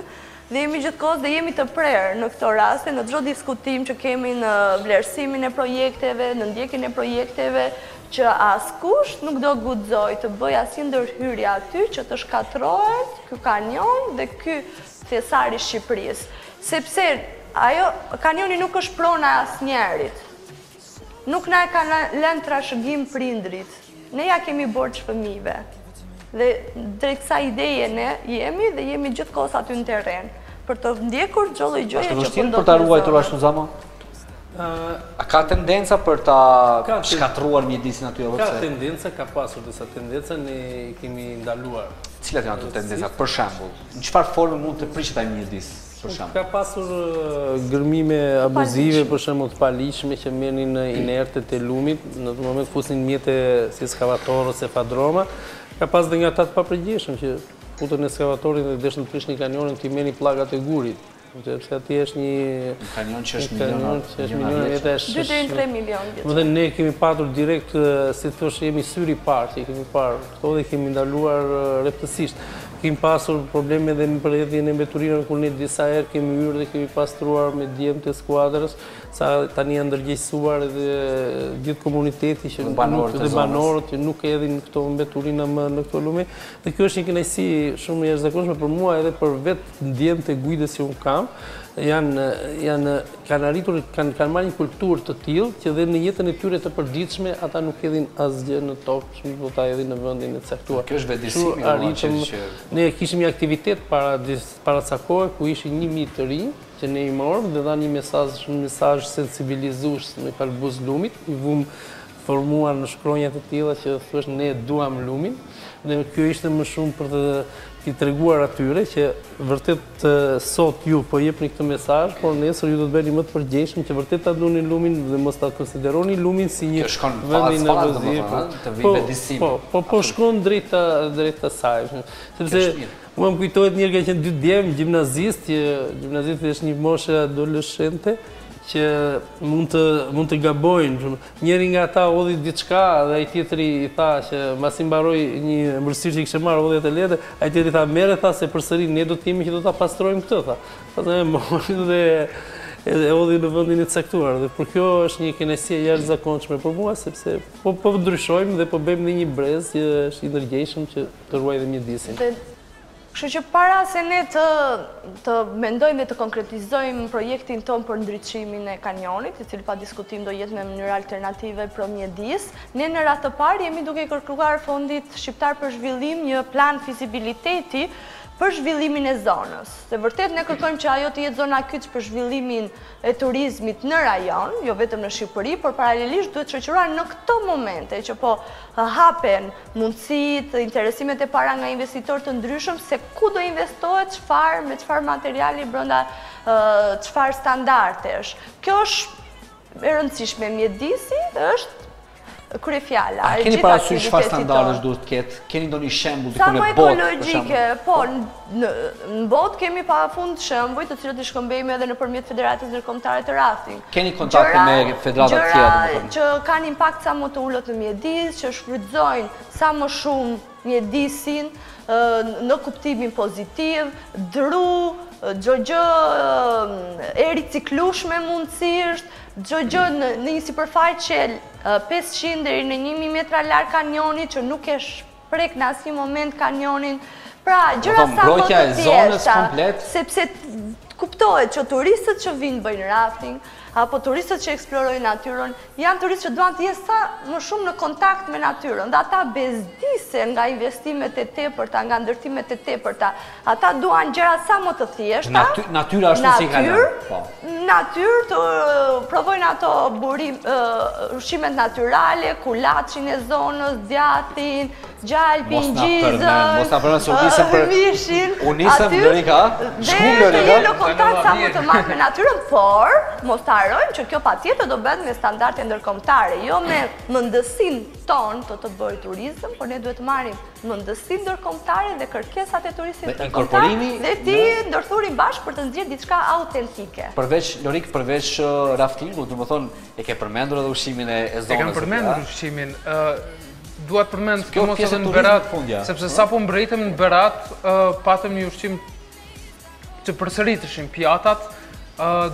dhe jemi gjithkohës dhe jemi të prerë në këto raste, në çdo diskutim që kemi në vlerësimin e projekteve, në ndjekjen e projekteve, që askush nuk do guxoj të bëj asnjë ndërhyrje aty që të shkatrohet ky kanjon dhe ky thesar i Shqipërisë. Sepse ajo kanjoni nuk është prona e asnjërit. Nuk na e kanë lënë trashëgim prindrit. Ne ja kemi borxh fëmijëve. Dhe drejt kësaj ideje ne jemi dhe jemi gjithkohës aty në terren për të ndjekur çdo lloj gjëje që vështirë për ta ruajtur ashtu zama? A ka tendenca për ta shkatruar mjedisin aty edhe pse? Ka tendenca, ka pasur disa tendenca, ne kemi ndaluar. Cilat janë ato tendenca? Për shembull, në çfarë forme mund të prishet ai mjedis? Ka pasur gërmime abuzive, për shembull të paligjshme që merrnin inertet e lumit, në atë moment fusin mjete si ekskavator ose fadroma. Ka pas dhe nga ata të papërgjeshëm që futën në ekskavatorin dhe deshin të prishnin kanionin të i merrnin pllagat e gurit. Sepse atje është një kanion që është miliona vjetë. 2 deri në 3 milion vjetë. Dhe ne kemi patur direkt, si thosh, jemi syri i parë që kemi parë këto dhe kemi ndaluar rreptësisht. Kemi pasur probleme dhe me përjetjen e mbeturinave kur ne disa herë kemi hyrë dhe kemi pastruar me djemt e skuadrës, sa tani janë ndërgjegjësuar edhe gjithë komuniteti që banorët që nuk edhin këto mbeturina më në këto lume. Dhe kjo është një kënaqësi shumë e jashtëzakonshme për mua edhe për vetë ndjemtë e guidës që unë kam. Kanë arritur, kanë marrë një kulturë të tillë që dhe në jetën e tyre të përditshme ata nuk edhin asgjë në tokë, shumë do ta edhin në vendin e caktuar. Kjo është vetëdijsimi. Ne kishim një aktivitet para ca kohe ku ishin 1000 të rinj që ne i morëm dhe dhanë një mesazh sensibilizues në kalbuz lumit, i vum formuar në shkronja të tilla që thosh ne duam lumin dhe kjo ishte më shumë për t'i treguar atyre që vërtet sot ju po jepni këtë mesazh, por nesër ju do të bëni më të përgjegjshëm që vërtet ta duni lumin dhe mos ta konsideroni lumin si një vend i nevojshëm. Po shkon drejt asaj. Sepse mua më kujtohet një herë që 2 djem gjimnazist është një moshë adoleshente që mund të gabojnë. Njëri nga ata hodhi diçka dhe ai tjetri i tha që mbasi mbaroi një ëmbëlsirë që kishte marrë hodhi atë letë, ai tjetri tha merre tha se përsëri ne do të jemi që do ta pastrojmë këtë tha. Pastaj mori dhe e hodhi në vendin e caktuar dhe për kjo është një kënaqësi e jashtëzakonshme për mua sepse po ndryshojmë dhe po bëjmë një brez që është i ndërgjegjshëm që të ruajë mjedisin. Kështu që para se ne të mendojmë dhe të konkretizojmë projektin tonë për ndriçimin e kanjonit, i cili pa diskutim do jetë me mënyrë alternative për mjedis, ne në radhë të parë jemi duke kërkuar Fondit Shqiptar për Zhvillim një plan fizibiliteti për zhvillimin e zonës. Se vërtet ne kërkojmë që ajo të jetë zona kyç për zhvillimin e turizmit në rajon, jo vetëm në Shqipëri, por paralelisht duhet shoqëruar në këto momente që po hapen mundësitë, interesimet e para nga investitorë të ndryshëm se ku do investohet, me çfarë materiali brenda çfarë standardesh. Kjo është e rëndësishme. Mjedisi është kryefjala. A keni parasysh çfarë standardesh duhet të ketë? Keni ndonjë shembull sa diku më në botë? ekologjike, po, në botë kemi pafund shembuj të cilët i shkëmbejmë edhe nëpërmjet Federatës Ndërkombëtare të Rafting. Keni kontakte me federata të tjera, domethënë? Që kanë impakt sa më të ulët në mjedis, që shfrytëzojnë sa më shumë mjedisin në kuptimin pozitiv, dru, gjë e riciklueshme mundësisht, gjë në një sipërfaqe 500 deri në 1000 metra larg kanjonit që nuk e shprek në asnjë moment kanjonin. Pra, gjëra sa më të thjeshta, sepse kuptohet që turistët që vinë bëjnë rafting, apo turistët që eksplorojnë natyrën, janë turistë që duan të jenë sa më shumë në kontakt me natyrën, dhe ata bezdisen nga investimet e tepërta, nga ndërtimet e tepërta. Ata duan gjëra sa më të thjeshta. Natyra është si ka lënë. Natyrë, të provojnë ato ushqimet natyrale, kulaçin e zonës, djatin, gjalpin, gjizën, mishin. Unisëm Lorika, shkum Lorika. Dhe të jenë në kontakt sa më të madh me natyrën, por mos ta harrojmë që kjo patjetër do bëhet me standarde ndërkombëtare, jo me mendësinë tonë të bëjë turizëm, por ne duhet të marrim mendësinë ndërkombëtare dhe kërkesat e turistit ndërkombëtar dhe ti ndërthurim bashkë për të nxjerrë diçka autentike. Përveç Lorik, përveç raftingut, domethënë e ke përmendur edhe ushqimin e zonës. E kam përmendur ushqimin. Duat përmend kjo mos edhe në Berat, sepse sapo mbretëm në Berat, patëm një ushqim që përsëriteshin pjatat.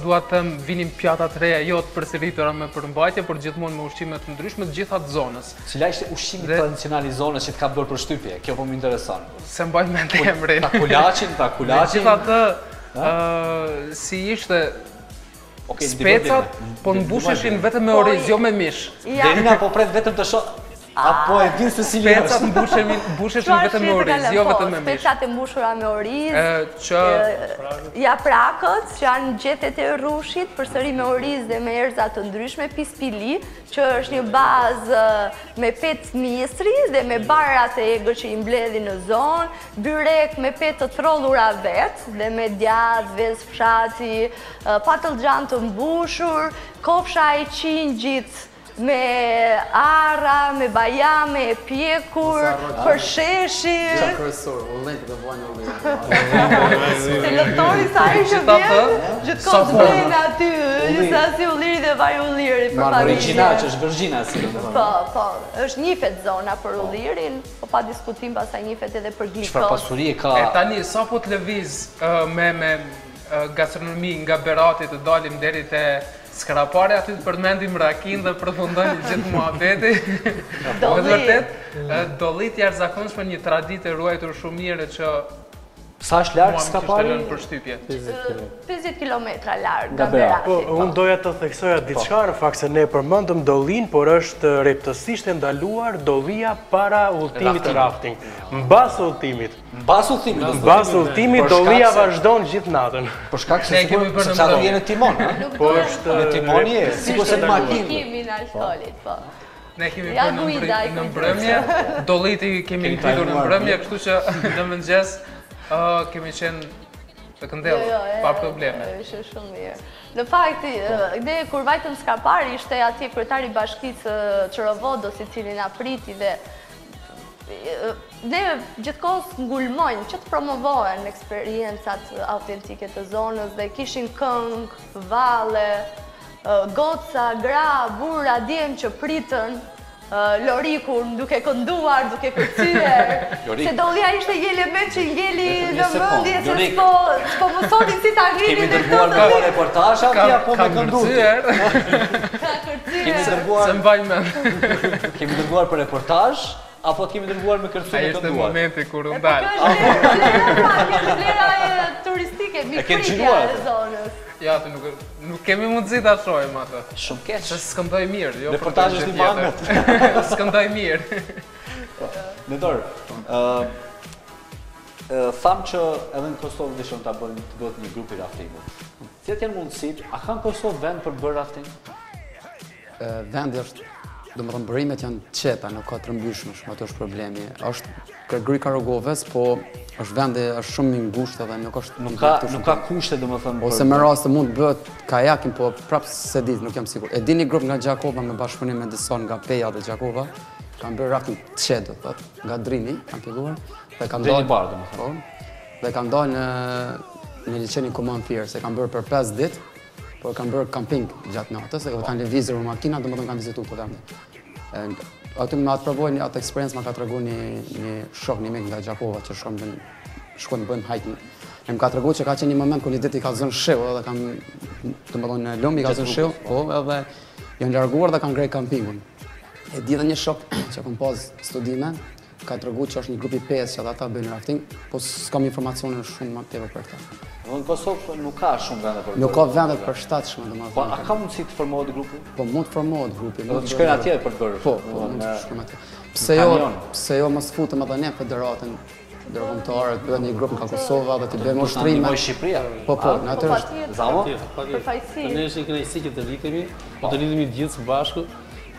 Duat të vinim pjatat reja, jo të përsëritura me përmbajtje, por gjithmonë me ushqime të ndryshme të gjitha të zonës. Cila ishte ushqimi tradicional i zonës që të ka bërë përshtypje? Kjo po më intereson. Se mbaj mend emrin. Ta kulaçin. Gjithatë, si ishte specat, po mbusheshin vetëm me oriz, jo me mish. Derina po pret vetëm të shoh. Apo e din se si specat mbusheshin vetëm me oriz, jo vetëm me mish. Specat e mbushura me oriz, japrakët, që janë gjethet e rrushit, përsëri me oriz dhe me erza të ndryshme, pispili, që është një bazë me petë misri dhe me barat e egër që i mbledhin në zonë, byrek me petë të trollura vetë dhe me djath, vezë fshati, patëllxhan të mbushur, kofsha e qingjit, me ara, me bajame, e pjekur, përsheshin. Qa kërësor, ullejt dhe vojnë ullejt. Se lëtori sa i që vjen, gjithë kohë të bëjnë aty, gjithë si ulliri dhe vaj ulliri. Origjinal, që është vërgjina si. Po, është njifet zona për ullirin, po pa diskutim pasaj njifet edhe për glikos. Çfarë pasurie ka? E tani, sa po të lëviz me gastronomi nga Berati të dalim deri te Skrapare, aty të përmendim rakin dhe përfundojnë gjithë muhabeti. Me vërtet, dollit jashtëzakonshme një traditë e ruajtur shumë mirë që sa është larg Skrapari? 50 kilometra larg nga Berati. Unë doja të theksoja diçka, në fakt se ne përmendëm dollin, por është rreptësisht e ndaluar dollia para udhëtimit të rafting. Mbas udhëtimit. Mbas udhëtimit dollia vazhdon gjithë natën. Për shkak se ato vjen në timon, po është me timoni e sikurse në makinë. Shikimin alkoolit, po. Ne kemi bërë në mbrëmje, dolliti kemi ngritur në mbrëmje, kështu që në mëngjes kemi qenë të këndellë, pa probleme. Ishte shumë mirë. Në fakt, ne kur vajtëm Skrapari, ishte atje kryetari bashkisë Çorovodos, i cili na priti dhe ne gjithkohës ngulmojnë që të promovohen eksperiencat autentike të zonës dhe kishin këngë, valle, goca, gra, burra, djem që pritën Lorikun duke kënduar, duke kërcyer, se dollia ishte një element që njeli në mendje se s'po mësonin si ta ngrinin dhe këto. Kemi dërguar reportazhe atje apo me kënduar? Ka kërcyer. Se mbaj mend. Kemi dërguar për reportazh apo kemi dërguar me kërcyer e kënduar? Ai ishte momenti kur u dal. Kjo vlera turistike, mikpritja e zonës. Ja, nuk kemi mundësi ta shohim atë. Shumë keq. Se s'këndoj mirë, jo. Reportazhi është i banget. S'këndoj mirë. Nëtor, tham që edhe në Kosovë dishon ta bëjnë të bëhet një grup i raftingut. Cilat janë mundësitë? A ka në Kosovë vend për bërë rafting? Vendi është, domethënë bërimet janë qeta, nuk ka të rëmbyshme, ato është problemi. Është Grika Rogovës, po është vendi është shumë i ngushtë dhe nuk është nuk ka kushte domethënë ose me rast mund bëhet kajakin, po prapë se di, nuk jam sigurt. E di një grup nga Gjakova me bashkëpunim me Dison nga Peja dhe Gjakova, kanë bërë rafting të qetë, nga Drini, kanë filluar dhe kanë dalë dhe kanë dalë në liçenin Common Fear, se kanë bërë për 5 ditë, por kanë bërë camping gjatë natës, dhe kanë lëvizur me makina, domethënë kanë vizituar këto vende. Aty me atë provojnë atë eksperiencë ma ka tregu një shok, një mik nga Gjakova që shkojnë bëjnë hajkën. E më ka tregu që ka qenë një moment kur një ditë i ka zënë shiu edhe kanë, domethënë lëmbi i ka zënë shiu, po edhe janë larguar dhe kanë grejë kampingun. E di dhe një shok që kom pas studime, ka tregu që është një grup i 5 që ata bëjnë rafting, po s'kam informacione shumë më tepër për këtë. Në Kosovë nuk ka shumë vende për. Nuk ka vende për shtatshme domethënë. Po a ka mundësi të formohet grupi? Po mund të formohet grupi. Do të shkojnë atje për të bërë. Po, mund të shkojmë atje. Pse jo mos futëm edhe ne federatën ndërkombëtare, të bëhet një grup nga Kosova dhe të bëjmë ushtrime. Në Shqipëria. Po, natyrë. Zamo? Për fajsi. Ne është kënaqësi që të rritemi, të rritemi gjithë së bashku.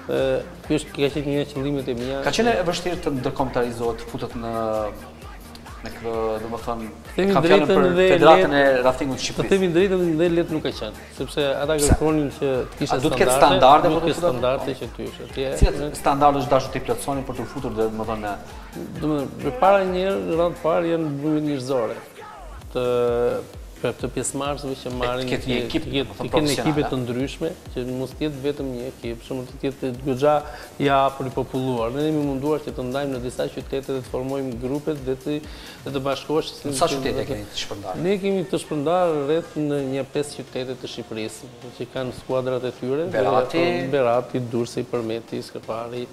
Ky është ka qenë një qëllimet e mia. Ka qenë e vështirë të ndërkombëtarizohet, futet në këtë, domethënë, ka fjalën për Federatën e Raftingut të Shqipërisë. Të themi drejtën, dhe lehtë nuk ka qenë, sepse ata kërkonin që të kishte standarde. Do të ketë standarde për të standarde që ty është. Cilat standarde është dashur të plotësoni për të futur domethënë? Domethënë, përpara një herë, rreth parë janë bërë njerëzore të pjesëmarrësve që marrin ekipe të ndryshme, që mos të jetë vetëm një ekip, shumë të jetë goxha i hapur i populluar. Ne jemi munduar që të ndajmë në disa qytete dhe të formojmë grupet dhe të bashkoheshim. Sa qytete keni të shpërndarë? Ne kemi të shpërndarë rreth në një 5 qytete të Shqipërisë, që kanë skuadrat e tyre. Berati, Durrësi, Përmeti, Skëpari,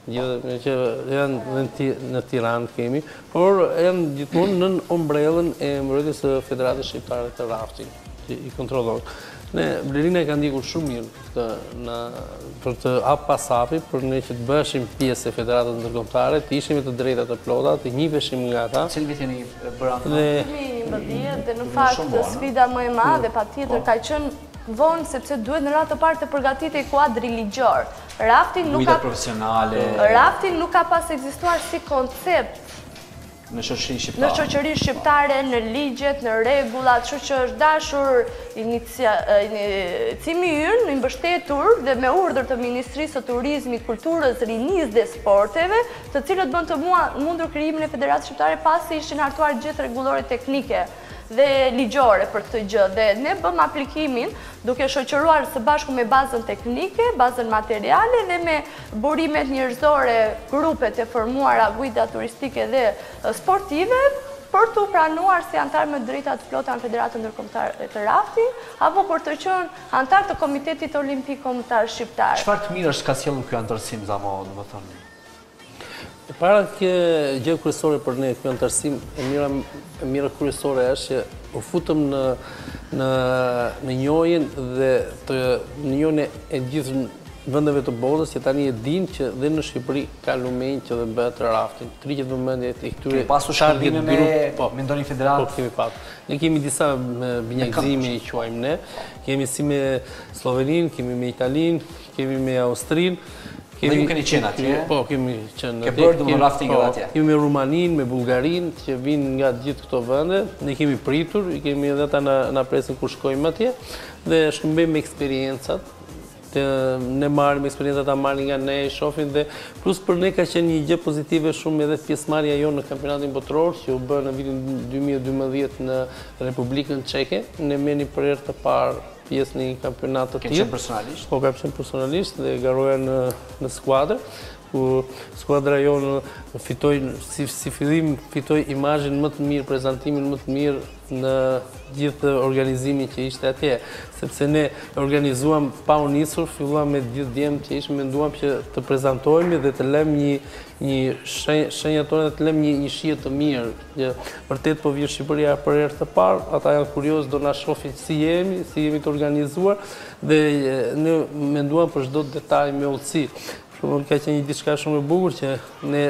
që janë në Tiranë kemi, por janë gjithmonë në ombrellën e mbrojtjes së Federatës Shqiptare të Rafting, që i kontrollon. Ne, Blerina ka ndjekur shumë mirë për të hap pas hapi, për ne që të bëshim pjesë e Federatës ndërkombëtare, të ishim të drejta të plota, të njiheshim nga ata. Cili vit jeni bërë anë? Dhe në fakt sfida më e madhe patjetër ka qenë vonë, sepse duhet në radhë të parë të përgatitej kuadri ligjor. Rafting nuk ka pas ekzistuar si koncept në shoqërinë shqiptare, në ligjet, në rregullat, kështu që është dashur iniciatimi ynë, i mbështetur dhe me urdhër të Ministrisë së Turizmit, Kulturës, Rinisë dhe Sporteve, të cilët bën të mundur krijimin e Federatës Shqiptare pasi ishin hartuar gjithë rregullore teknike dhe ligjore për këtë gjë. Dhe ne bëm aplikimin duke shoqëruar së bashku me bazën teknike, bazën materiale dhe me burimet njerëzore, grupet e formuara, guida turistike dhe sportive, për të pranuar si antar me drejta të plota në Federatën Ndërkombëtare të Rafting, apo për të qenë antar të Komitetit Olimpik Kombëtar Shqiptar. Çfarë të mirë është ka sjellur ky antarësim, Zamo, domethënë? Para që gjë kryesore për ne ky antarësim, e mira kryesore është që u futëm në njohjen dhe në njohjen e gjithë vendeve të botës, që tani e dinë që dhe në Shqipëri ka lumenj që dhe bëhet rafting. Triqet vëmendjet e këtyre. Kemi pasur shërbime me ndonjë federatë? Po, kemi pasur. Ne kemi disa binjakëzime i quajmë ne. Kemi si me Sloveninë, kemi me Italinë, kemi me Austrinë. Dhe ju keni qenë atje? Po, kemi qenë atje. Ke bërë dhe më rafting edhe atje? Kemi me Rumaninë, me Bullgarinë, që vinë nga gjithë këto vende. Ne kemi pritur, kemi edhe ta na presin kur shkojmë atje, dhe shkëmbejmë eksperiencat. Ne marrim eksperiencat, ta marrin nga ne, shohin, dhe plus për ne ka qenë një gjë pozitive shumë edhe pjesëmarrja jonë në kampionatin botror, që u bë në vitin 2012 në Republikën Çeke. Ne merrni për herë të parë pjesë në një kampionat të tillë. Ke qenë personalisht? Po, kam qenë personalisht dhe garoja në skuadrë, ku skuadra jonë fitoi si fillim fitoi imazhin më të mirë, prezantimin më të mirë në gjithë organizimin që ishte atje, sepse ne organizuam pa u nisur, filluam me gjithë djemtë që ishim, menduam që të prezantohemi dhe të lëmë një shenjë tonë dhe të lëmë një shije të mirë. Që vërtet po vjen Shqipëria për herë të parë, ata janë kurioz, do na shohin si jemi të organizuar, dhe ne menduam për çdo detaj me udhësi. Ka qenë një diçka shumë e bukur që ne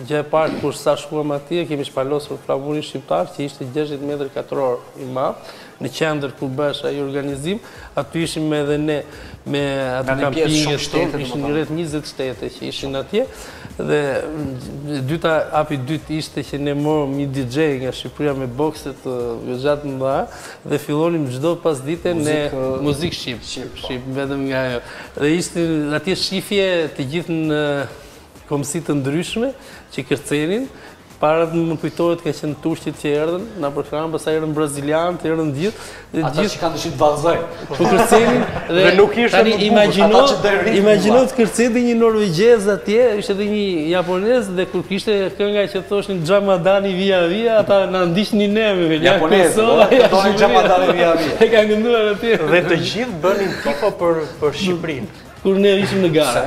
gjë e parë kur sa shkuam atje, kemi shpalosur flamurin shqiptar që ishte 60 metër katror i madh, në qendër ku bësh ai organizim, aty ishim edhe ne me atë kampinget tonë, ishin rreth 20 shtete që ishin atje. Dhe hapi dytë ishte që ne morëm një DJ nga Shqipëria me bokset gjatë mëdha dhe fillonim çdo pasdite në muzikë shqip, vetëm nga ajo. Dhe ishte atje shifje të gjithë në komësi të ndryshme që kërcenin. Para të më kujtohet ka qenë tushqit që erdhen, na përkranë, pastaj erdhen brazilianë, të erdhen gjithë. Ata që kanë dëshirë të vallëzojnë. Po kërcenin dhe nuk ishte më bukur. Imagjino të kërceti një norvegjez atje, ishte edhe një japonez dhe kur kishte kënga që thoshin Xhamadani via via, ata na ndiqnin neve. Japonez, thonin Xhamadani via via. E kanë kënduar atje. Dhe të gjithë bënin tifo për Shqipërinë. Kur ne ishim në gara.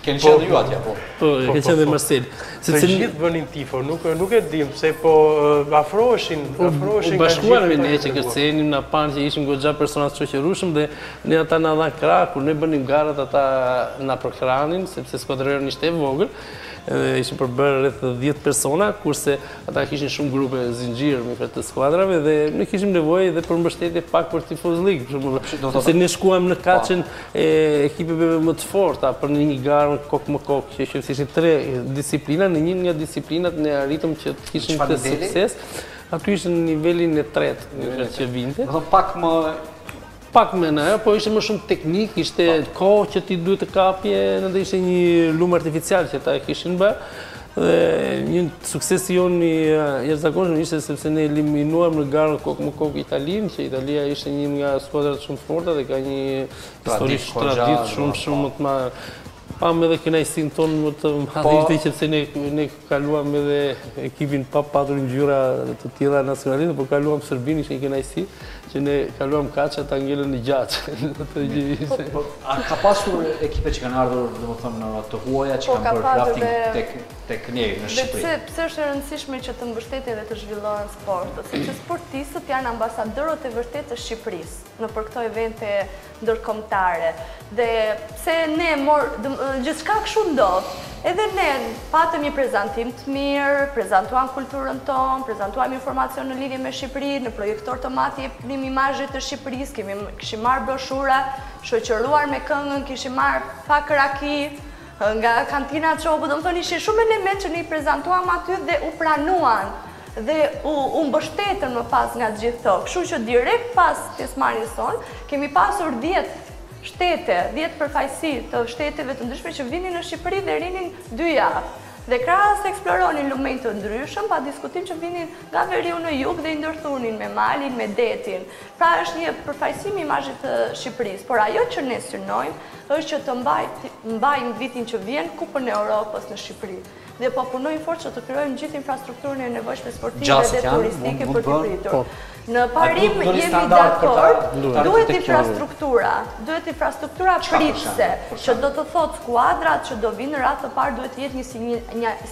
Keni qenë ju atje, po? Po, ke qenë dhe Marcel. Të gjithë bënin tifo, nuk e dim, se po afroheshin U bashkuarmi ne që kërcenim, na panë që ishim goxha persona të shoqërueshëm dhe ne ata na dhan krah, kur ne bënim garat ata na përkranin, sepse skuadroni ishte e vogël. Ishim përbërë rreth 10 persona, kurse ata kishin shumë grupe zinxhir me për të skuadrave dhe ne kishim nevojë edhe për mbështetje pak për tifozlik, për shembull, sepse ne shkuam në kaçën e ekipeve më të forta për një garë kok më kok, që ishin 3 disiplina, në një nga disiplinat ne arritëm që të kishim këtë sukses. Aty ishte në nivelin e 3 që vinte. Do të thonë pak me në, po ishte më shumë teknik, ishte kohë që ti duhet të kapje, nëndë ishte një lumë artificial që ta e kishin bërë. Dhe një sukses jonë i jashtëzakonshëm ishte sepse ne eliminuam në garën kok më kok Italinë, që Italia ishte një nga skuadrat shumë të forta dhe ka një historisht traditë shumë më të madhe. Pam edhe kënaqësinë tonë më të madhe ishte që ne kaluam edhe ekipin pa patur ngjyra të tilla nacionaliste, por kaluam Serbinë, ishte një kënaqësi që ne kaluam kaçë ata ngelën në gjatë. A ka pasur ekipe që kanë ardhur, domethënë, të huaja që kanë bërë rafting tek ne në Shqipëri? Pse është e rëndësishme që të mbështetin dhe të zhvillohen sportet? Sepse sportistët janë ambasadorët e vërtetë të Shqipërisë nëpër këto evente ndërkombëtare. Dhe pse ne gjithçka kështu ndodh. Edhe ne patëm një prezantim të mirë, prezantuam kulturën tonë, prezantuam informacion në lidhje me Shqipërinë, në projektor të mati e prim imazhet të Shqipërisë, kishim marrë broshura, shoqëruar me këngën, kishim marrë pak raki nga kantina Çopu, domethënë ishin shumë elementë që ne i prezantuam aty dhe u pranuan dhe u mbështetën më pas nga gjithë këto. Kështu që direkt pas pjesëmarrjes sonë kemi pasur 10 shtete, 10 përfaqësi të shteteve të ndryshme që vinin në Shqipëri dhe rinin 2 javë. Dhe krahas eksploronin lumenj të ndryshëm, pa diskutim që vinin nga veriu në jug dhe i ndërthunin me malin, me detin. Pra është një përfaqësim i imazhit të Shqipërisë, por ajo që ne synojmë është që të mbajmë vitin që vjen Kupën e Europës në Shqipëri. Dhe po punojmë fort që të krijojmë gjithë infrastrukturën e nevojshme sportive dhe turistike për të pritur. Në parim jemi dakord, duhet infrastruktura pritse, që do të thotë skuadrat që do vinë në radhë të parë duhet të jetë një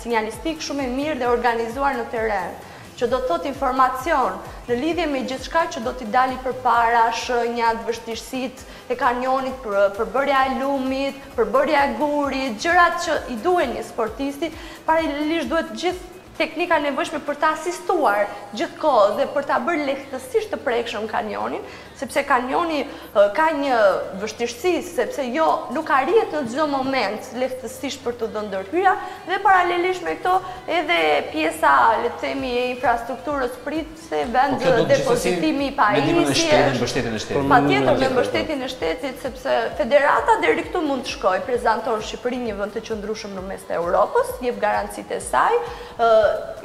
sinjalistik shumë e mirë dhe organizuar në terren, që do të thotë informacion në lidhje me gjithçka që do t'i dali përpara, shenjat, vështirësitë e kanjonit, përbërja e lumit, përbërja e gurit, gjërat që i duhen një sportisti, paralelisht duhet gjithë teknika nevojshme për të asistuar gjithkohë dhe për ta bërë lehtësisht të prekshëm kanjonin, sepse kanjoni ka një vështirësi, sepse nuk arrihet në çdo moment lehtësisht për të dhënë ndërhyra dhe paralelisht me këto edhe pjesa, le të themi, e infrastrukturës pritse, vend depozitimi i pajisjes. Patjetër me mbështetjen e shtetit, sepse federata deri këtu mund të shkojë, prezanton Shqipërinë një vend të qëndrueshëm në mes të Europës, jep garancitë e saj,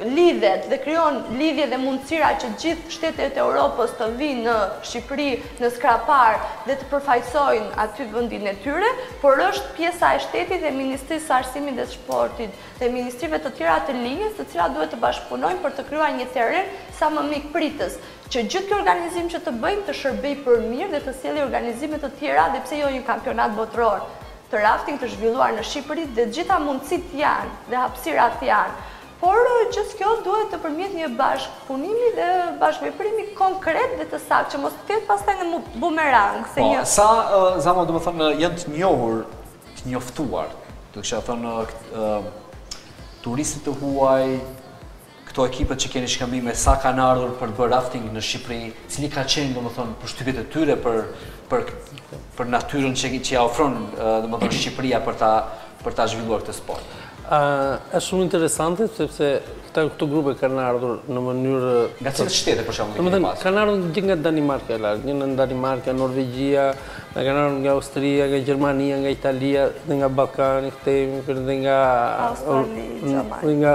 lidhet dhe krijon lidhje dhe mundësira që gjithë shtetet e Europës të vinë në Shqipëri në skrapar dhe të përfaqësojnë aty vendin e tyre, por është pjesa e shtetit dhe Ministrisë së Arsimit dhe Sportit dhe ministrive të tjera të linjës, të cilat duhet të bashkëpunojnë për të krijuar një terren sa më mikpritës, që gjithë ky organizim që të bëjmë të shërbejë për mirë dhe të sjellë organizime të tjera, dhe pse jo një kampionat botror të rafting të zhvilluar në Shqipëri, dhe gjitha mundësitë janë dhe hapësirat janë. Por gjithë kjo duhet të përmjet një bashkëpunimi dhe bashkëveprimi konkret dhe të saktë, që mos të ketë pastaj në bumerang. Sa, Zama, do më thënë, janë të njohur, të njoftuar, të kësha thënë, turistët të huaj, këto ekipet që keni shkëmbime, sa kanë ardhur për të bërë rafting në Shqipëri, cili ka qenë domethënë përshtypjet e tyre për natyrën që ja ofron domethënë Shqipëria për ta zhvilluar këtë sport. Është shumë interesante sepse këto grupe kanë ardhur në mënyrë nga cilët shtete për shembull? Domethënë kanë ardhur gjithë nga Danimarka e lartë, nga Danimarka, Norvegjia, kanë ardhur nga Austria, nga Gjermania, nga Italia, dhe nga Ballkani, dhe nga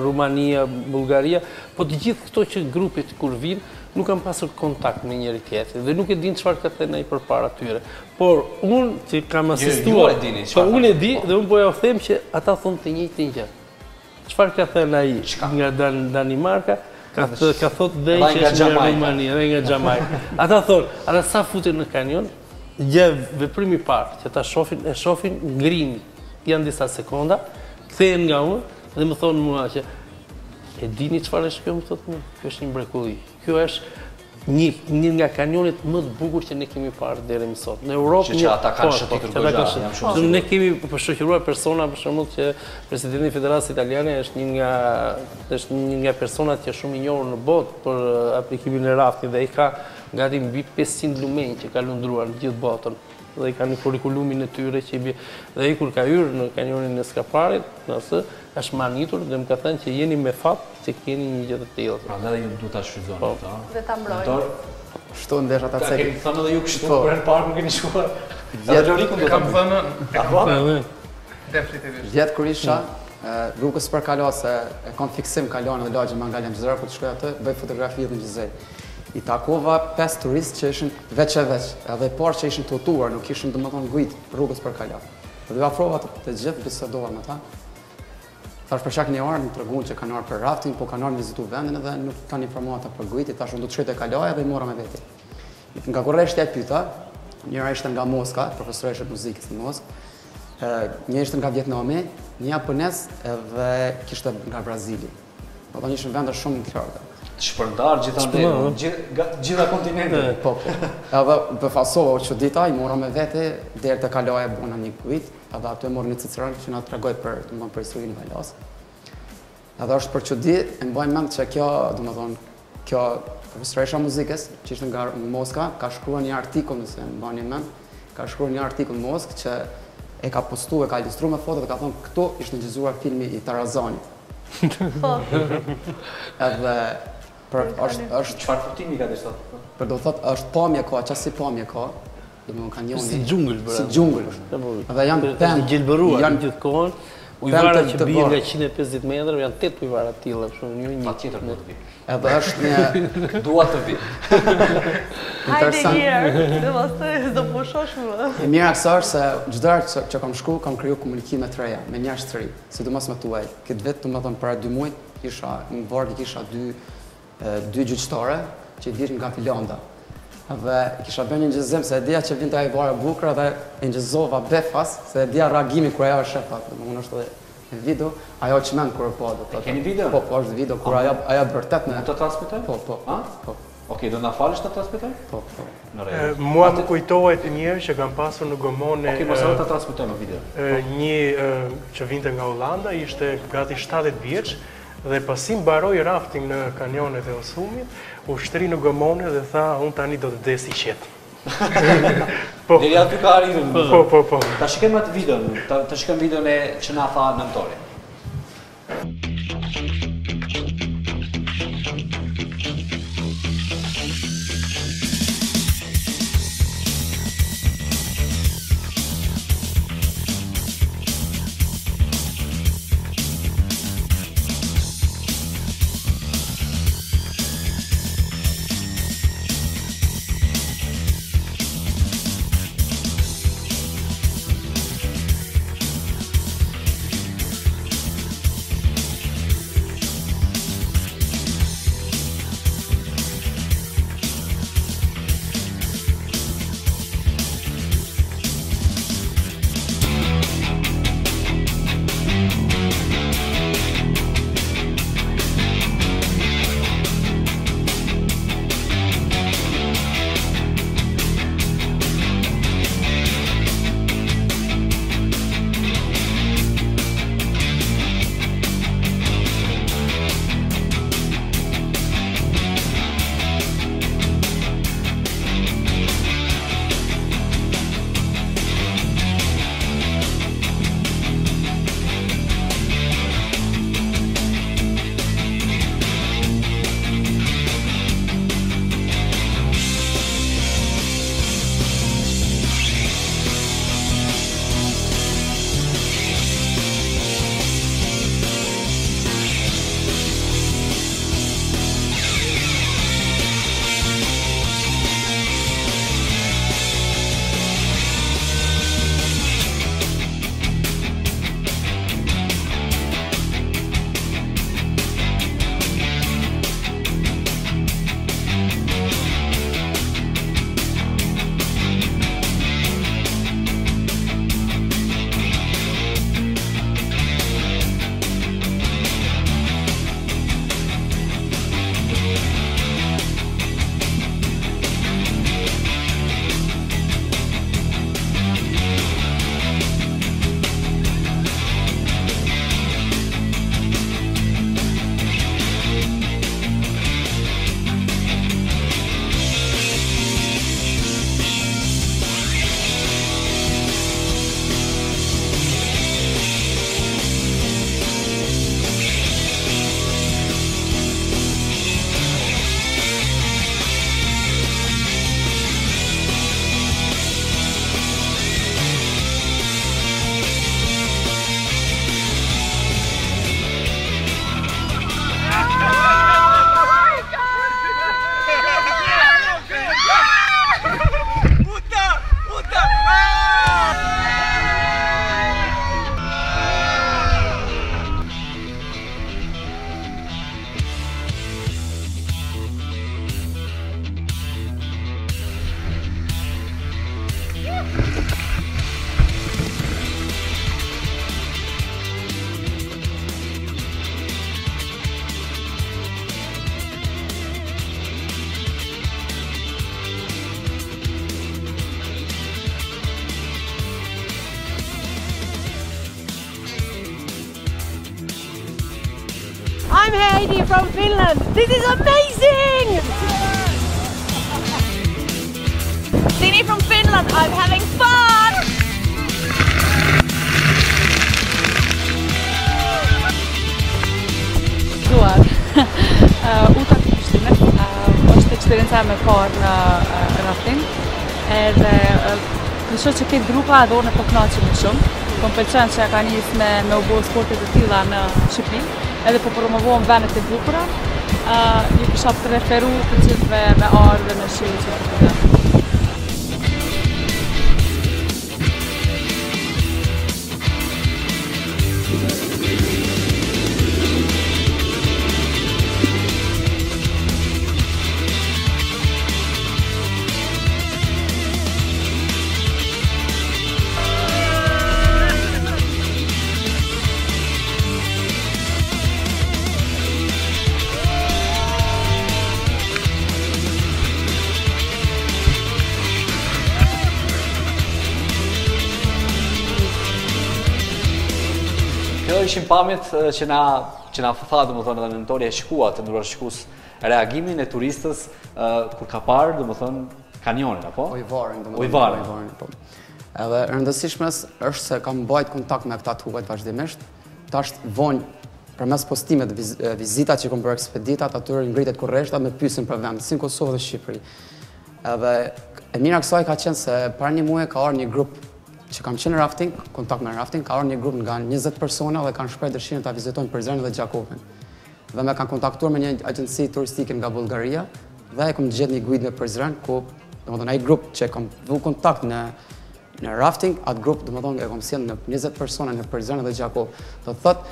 Rumania, Bullgaria, po të gjithë këto që grupet kur vinë nuk kanë pasur kontakt me njëri tjetrin dhe nuk e din çfarë ka thënë ai përpara tyre. Por unë që kam asistuar, unë e di dhe unë po ja u them që ata thonë të njëjtin gjë. Çfarë ka thënë ai nga Danimarka? Ka thotë dhe që është nga Rumania dhe nga Jamaica. Ata thonë, ata sa futen në kanion, gjë veprimi i parë që ata shohin ngrimi, janë disa sekonda, kthehen nga unë dhe më thonë mua që e dini çfarë është kjo, më thotë mua, kjo është një mrekulli. Kjo është një nga kanionet më të bukur që ne kemi parë deri më sot. Në Europë që ata kanë shëtitur goxha, jam shumë sigurt. Ne kemi shoqëruar persona, për shembull që presidenti i Federatës Italiane është një nga personat që shumë i njohur në botë për aplikimin e raftit dhe ai ka gati mbi 500 lumenj që ka lundruar në gjithë botën. Dhe i ka një kurikulumin e tyre që i bje. Dhe i kur ka hyrë në kanionin e Skaparit, nëse është manitur dhe më ka thënë që jeni me fat që keni një gjë të tillë. Pra dhe ju duhet ta shfrytëzoni këtë, a? Dhe ta mbrojnë. Shto ndesh ata cek. Keni thënë edhe ju kështu për herë parë nuk keni shkuar. Kam thënë. Vjet kur isha rrugës për kalose, e kam fiksim kalon dhe lagjë Mangalem Zëra, ku të shkoj atë, bëj fotografi dhe në Gjizej. I takova 5 turistë që ishin veç e veç, edhe parë që ishin të tuar, nuk ishin domethënë gujt rrugës për kalon. Dhe u afrova të gjithë, bisedova me ta. Thash për shkak një orë më treguan që kanë ardhur për rafting, po kanë ardhur vizitu vendin edhe nuk kanë informuar ata për gujt, tash unë do të shkoj te kalaja dhe i mora me vete. Nga kur rreshtja e pyeta, njëra ishte nga Moska, profesoreshë të muzikës në Moskë, një ishte nga Vietnami, një japonez edhe kishte nga Brazili. Do të ishin vende shumë të larta. Shpërndar gjitha kontinentet. Po. Edhe befasova u çudita, i mora me vete deri te kalaja bona një gujt, edhe aty e morën një ciceron që na tregoi për historinë e Valas. Edhe është për çudi, e mbaj mend se kjo, domethënë, kjo profesoresha e muzikës, që ishte nga Moska, ka shkruar një artikull, nëse e mbani mend, ka shkruar një artikull në Moskë që e ka postuar, ka ilustruar me foto dhe ka thënë këtu ishte ndjezur filmi i Tarazanit. Po. Edhe është çfarë kuptimi ka dështot? Për do thotë është pamje ka, çfarë si pamje ka? Domethënë kanjoni. Si xhungël, si xhungël. Edhe janë penë gjelbëruar gjithkohon. Ujvara që bien nga 150 metrë, janë 8 ujvara të tilla, kështu një. Patjetër do të vi. Edhe është një dua të vi. Interesant. Do pushosh më. E mira kësaj është se çdo herë që kam shku, kam kriju komunikime të reja me njerëz të ri, sidomos me tuaj. Këtë vit, domethënë para 2 muaj, isha në Varg, kisha dy gjyqtare që i nga Finlanda. Dhe kisha bërë një ngjëzim se e dija që vinte ai vara bukur dhe e ngjëzova befas se e dija reagimin kur ajo shef atë. Unë është edhe video, ajo çmend kur po do të. Keni video? Po, është video kur ajo vërtet në të transmetoj? Po. Po. Okej, do na falësh të transmetoj? Po. Mua më kujtohet një që kam pasur në Gomone. Okej, mos e ta transmetojmë video. Një që vinte nga Hollanda, ishte gati 70 vjeç. Dhe pasi mbaroi rafting në kanionet e Osumit, u shtri në Gomone dhe tha, unë tani do të des i qetë. Deri aty ka arritur. Po. Ta shikojmë atë videon, ta shikojmë videon e që na tha nëntori. Tini from Finland. This is amazing! Tini from Finland, I'm having fun! Uta të Prishtinës, është eksperienca me parë në rafting, edhe të shoh që këtë grupa edhe unë po kënaqem shumë. Më pëlqen që ka nisë me u bërë sportet të tilla në Shqipëri, edhe po promovohen vendet e bukura. Ju kisha preferu të gjithëve me ardhe në Shqipëri. Kjo ishin pamjet që na tha domethënë edhe mentori e shkuat, të ndruar shikues, reagimin e turistës kur ka parë domethënë kanionin apo? Ujvarin, Ujvarin. Po. Edhe e rëndësishme është se kam mbajt kontakt me këta tuajt vazhdimisht. Tash vonj përmes postimet vizitat që kam bërë ekspeditat, atyre ngritet kurreshta me pyesin për vend, si në Kosovë dhe Shqipëri. Edhe e mira kësaj ka qenë se para një muaji ka ardhur një grup që kam qenë rafting, kontakt me rafting, ka ardhur një grup nga 20 persona dhe kanë shprehur dëshirën ta vizitojnë Prizrenin dhe Gjakovin. Dhe më kanë kontaktuar me një agjenci turistike nga Bullgaria dhe e kam gjetur një guid në Prizren ku domethënë ai grup që kam vënë kontakt në rafting, atë grup domethënë e kam sjell në 20 persona në Prizren dhe Gjakov. Do thotë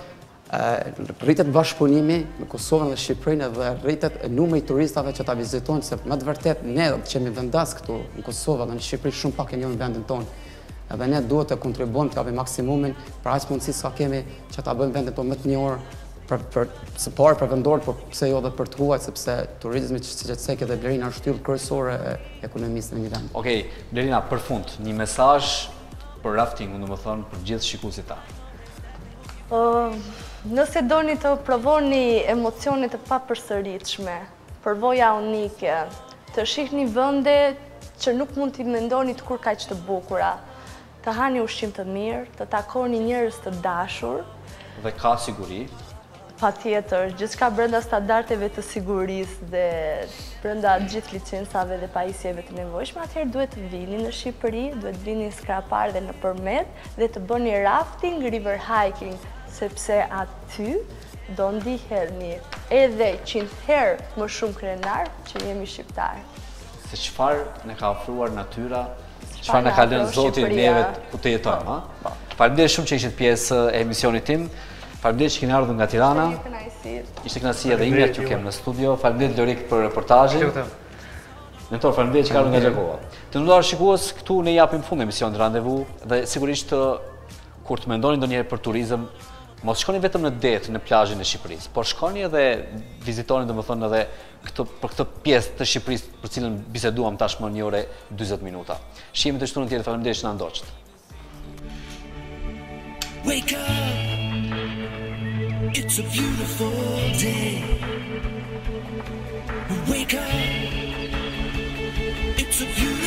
rritet bashkëpunimi me Kosovën dhe Shqipërinë dhe rritet numri i turistave që ta vizitojnë, se më të vërtet ne që jemi vendas këtu në Kosovë dhe në Shqipëri shumë pak e njohin vendin tonë. Edhe ne duhet të kontribuojmë të kapim maksimumin për aq mundësi sa kemi që ta bëjmë vendin tonë më të njohur së pari për vendorët, por pse jo edhe për të huajt, sepse turizmi siç e thekë dhe Blerina është shtyllë kryesore e ekonomisë në një vend. Okej, Blerina, për fund, një mesazh për raftingun, domethënë për gjithë shikuesit tanë. Nëse doni të provoni emocione të papërsëritshme, përvoja unike, të shihni vende që nuk mund t'i mendoni të kur kaq të bukura, të hani ushqim të mirë, të takoni njerëz të dashur. Dhe ka siguri. Patjetër, gjithçka brenda standardeve të sigurisë dhe brenda gjithë licencave dhe pajisjeve të nevojshme, atëherë duhet të vini në Shqipëri, duhet vini skrapar dhe nëpërmet dhe të bëni rafting, river hiking, sepse aty do ndiherni edhe 100 herë më shumë krenar që jemi shqiptar. Se çfarë ne ka ofruar natyra, çfarë na ka lënë Zoti neve ku të jetojmë, ha? Faleminderit shumë që ishit pjesë e emisionit tim. Faleminderit që keni ardhur nga Tirana. Ishte kënaqësi edhe ime që kem në studio. Faleminderit Lorik për reportazhin. Mentor, faleminderit që ka ardhur nga Gjakova. Të nderuar shikues, këtu ne japim fund emisionit Randevu dhe sigurisht kur të mendoni ndonjëherë për turizëm, mos shkoni vetëm në det, në plazhin e Shqipërisë, por shkoni edhe vizitoni domethënë edhe për këtë pjesë të Shqipërisë për cilën biseduam tashmë 1 orë 40 minuta. Shihemi të shtunën tjetër, faleminderit që na ndoqët. Wake up, it's a beautiful day. Wake up, it's a beautiful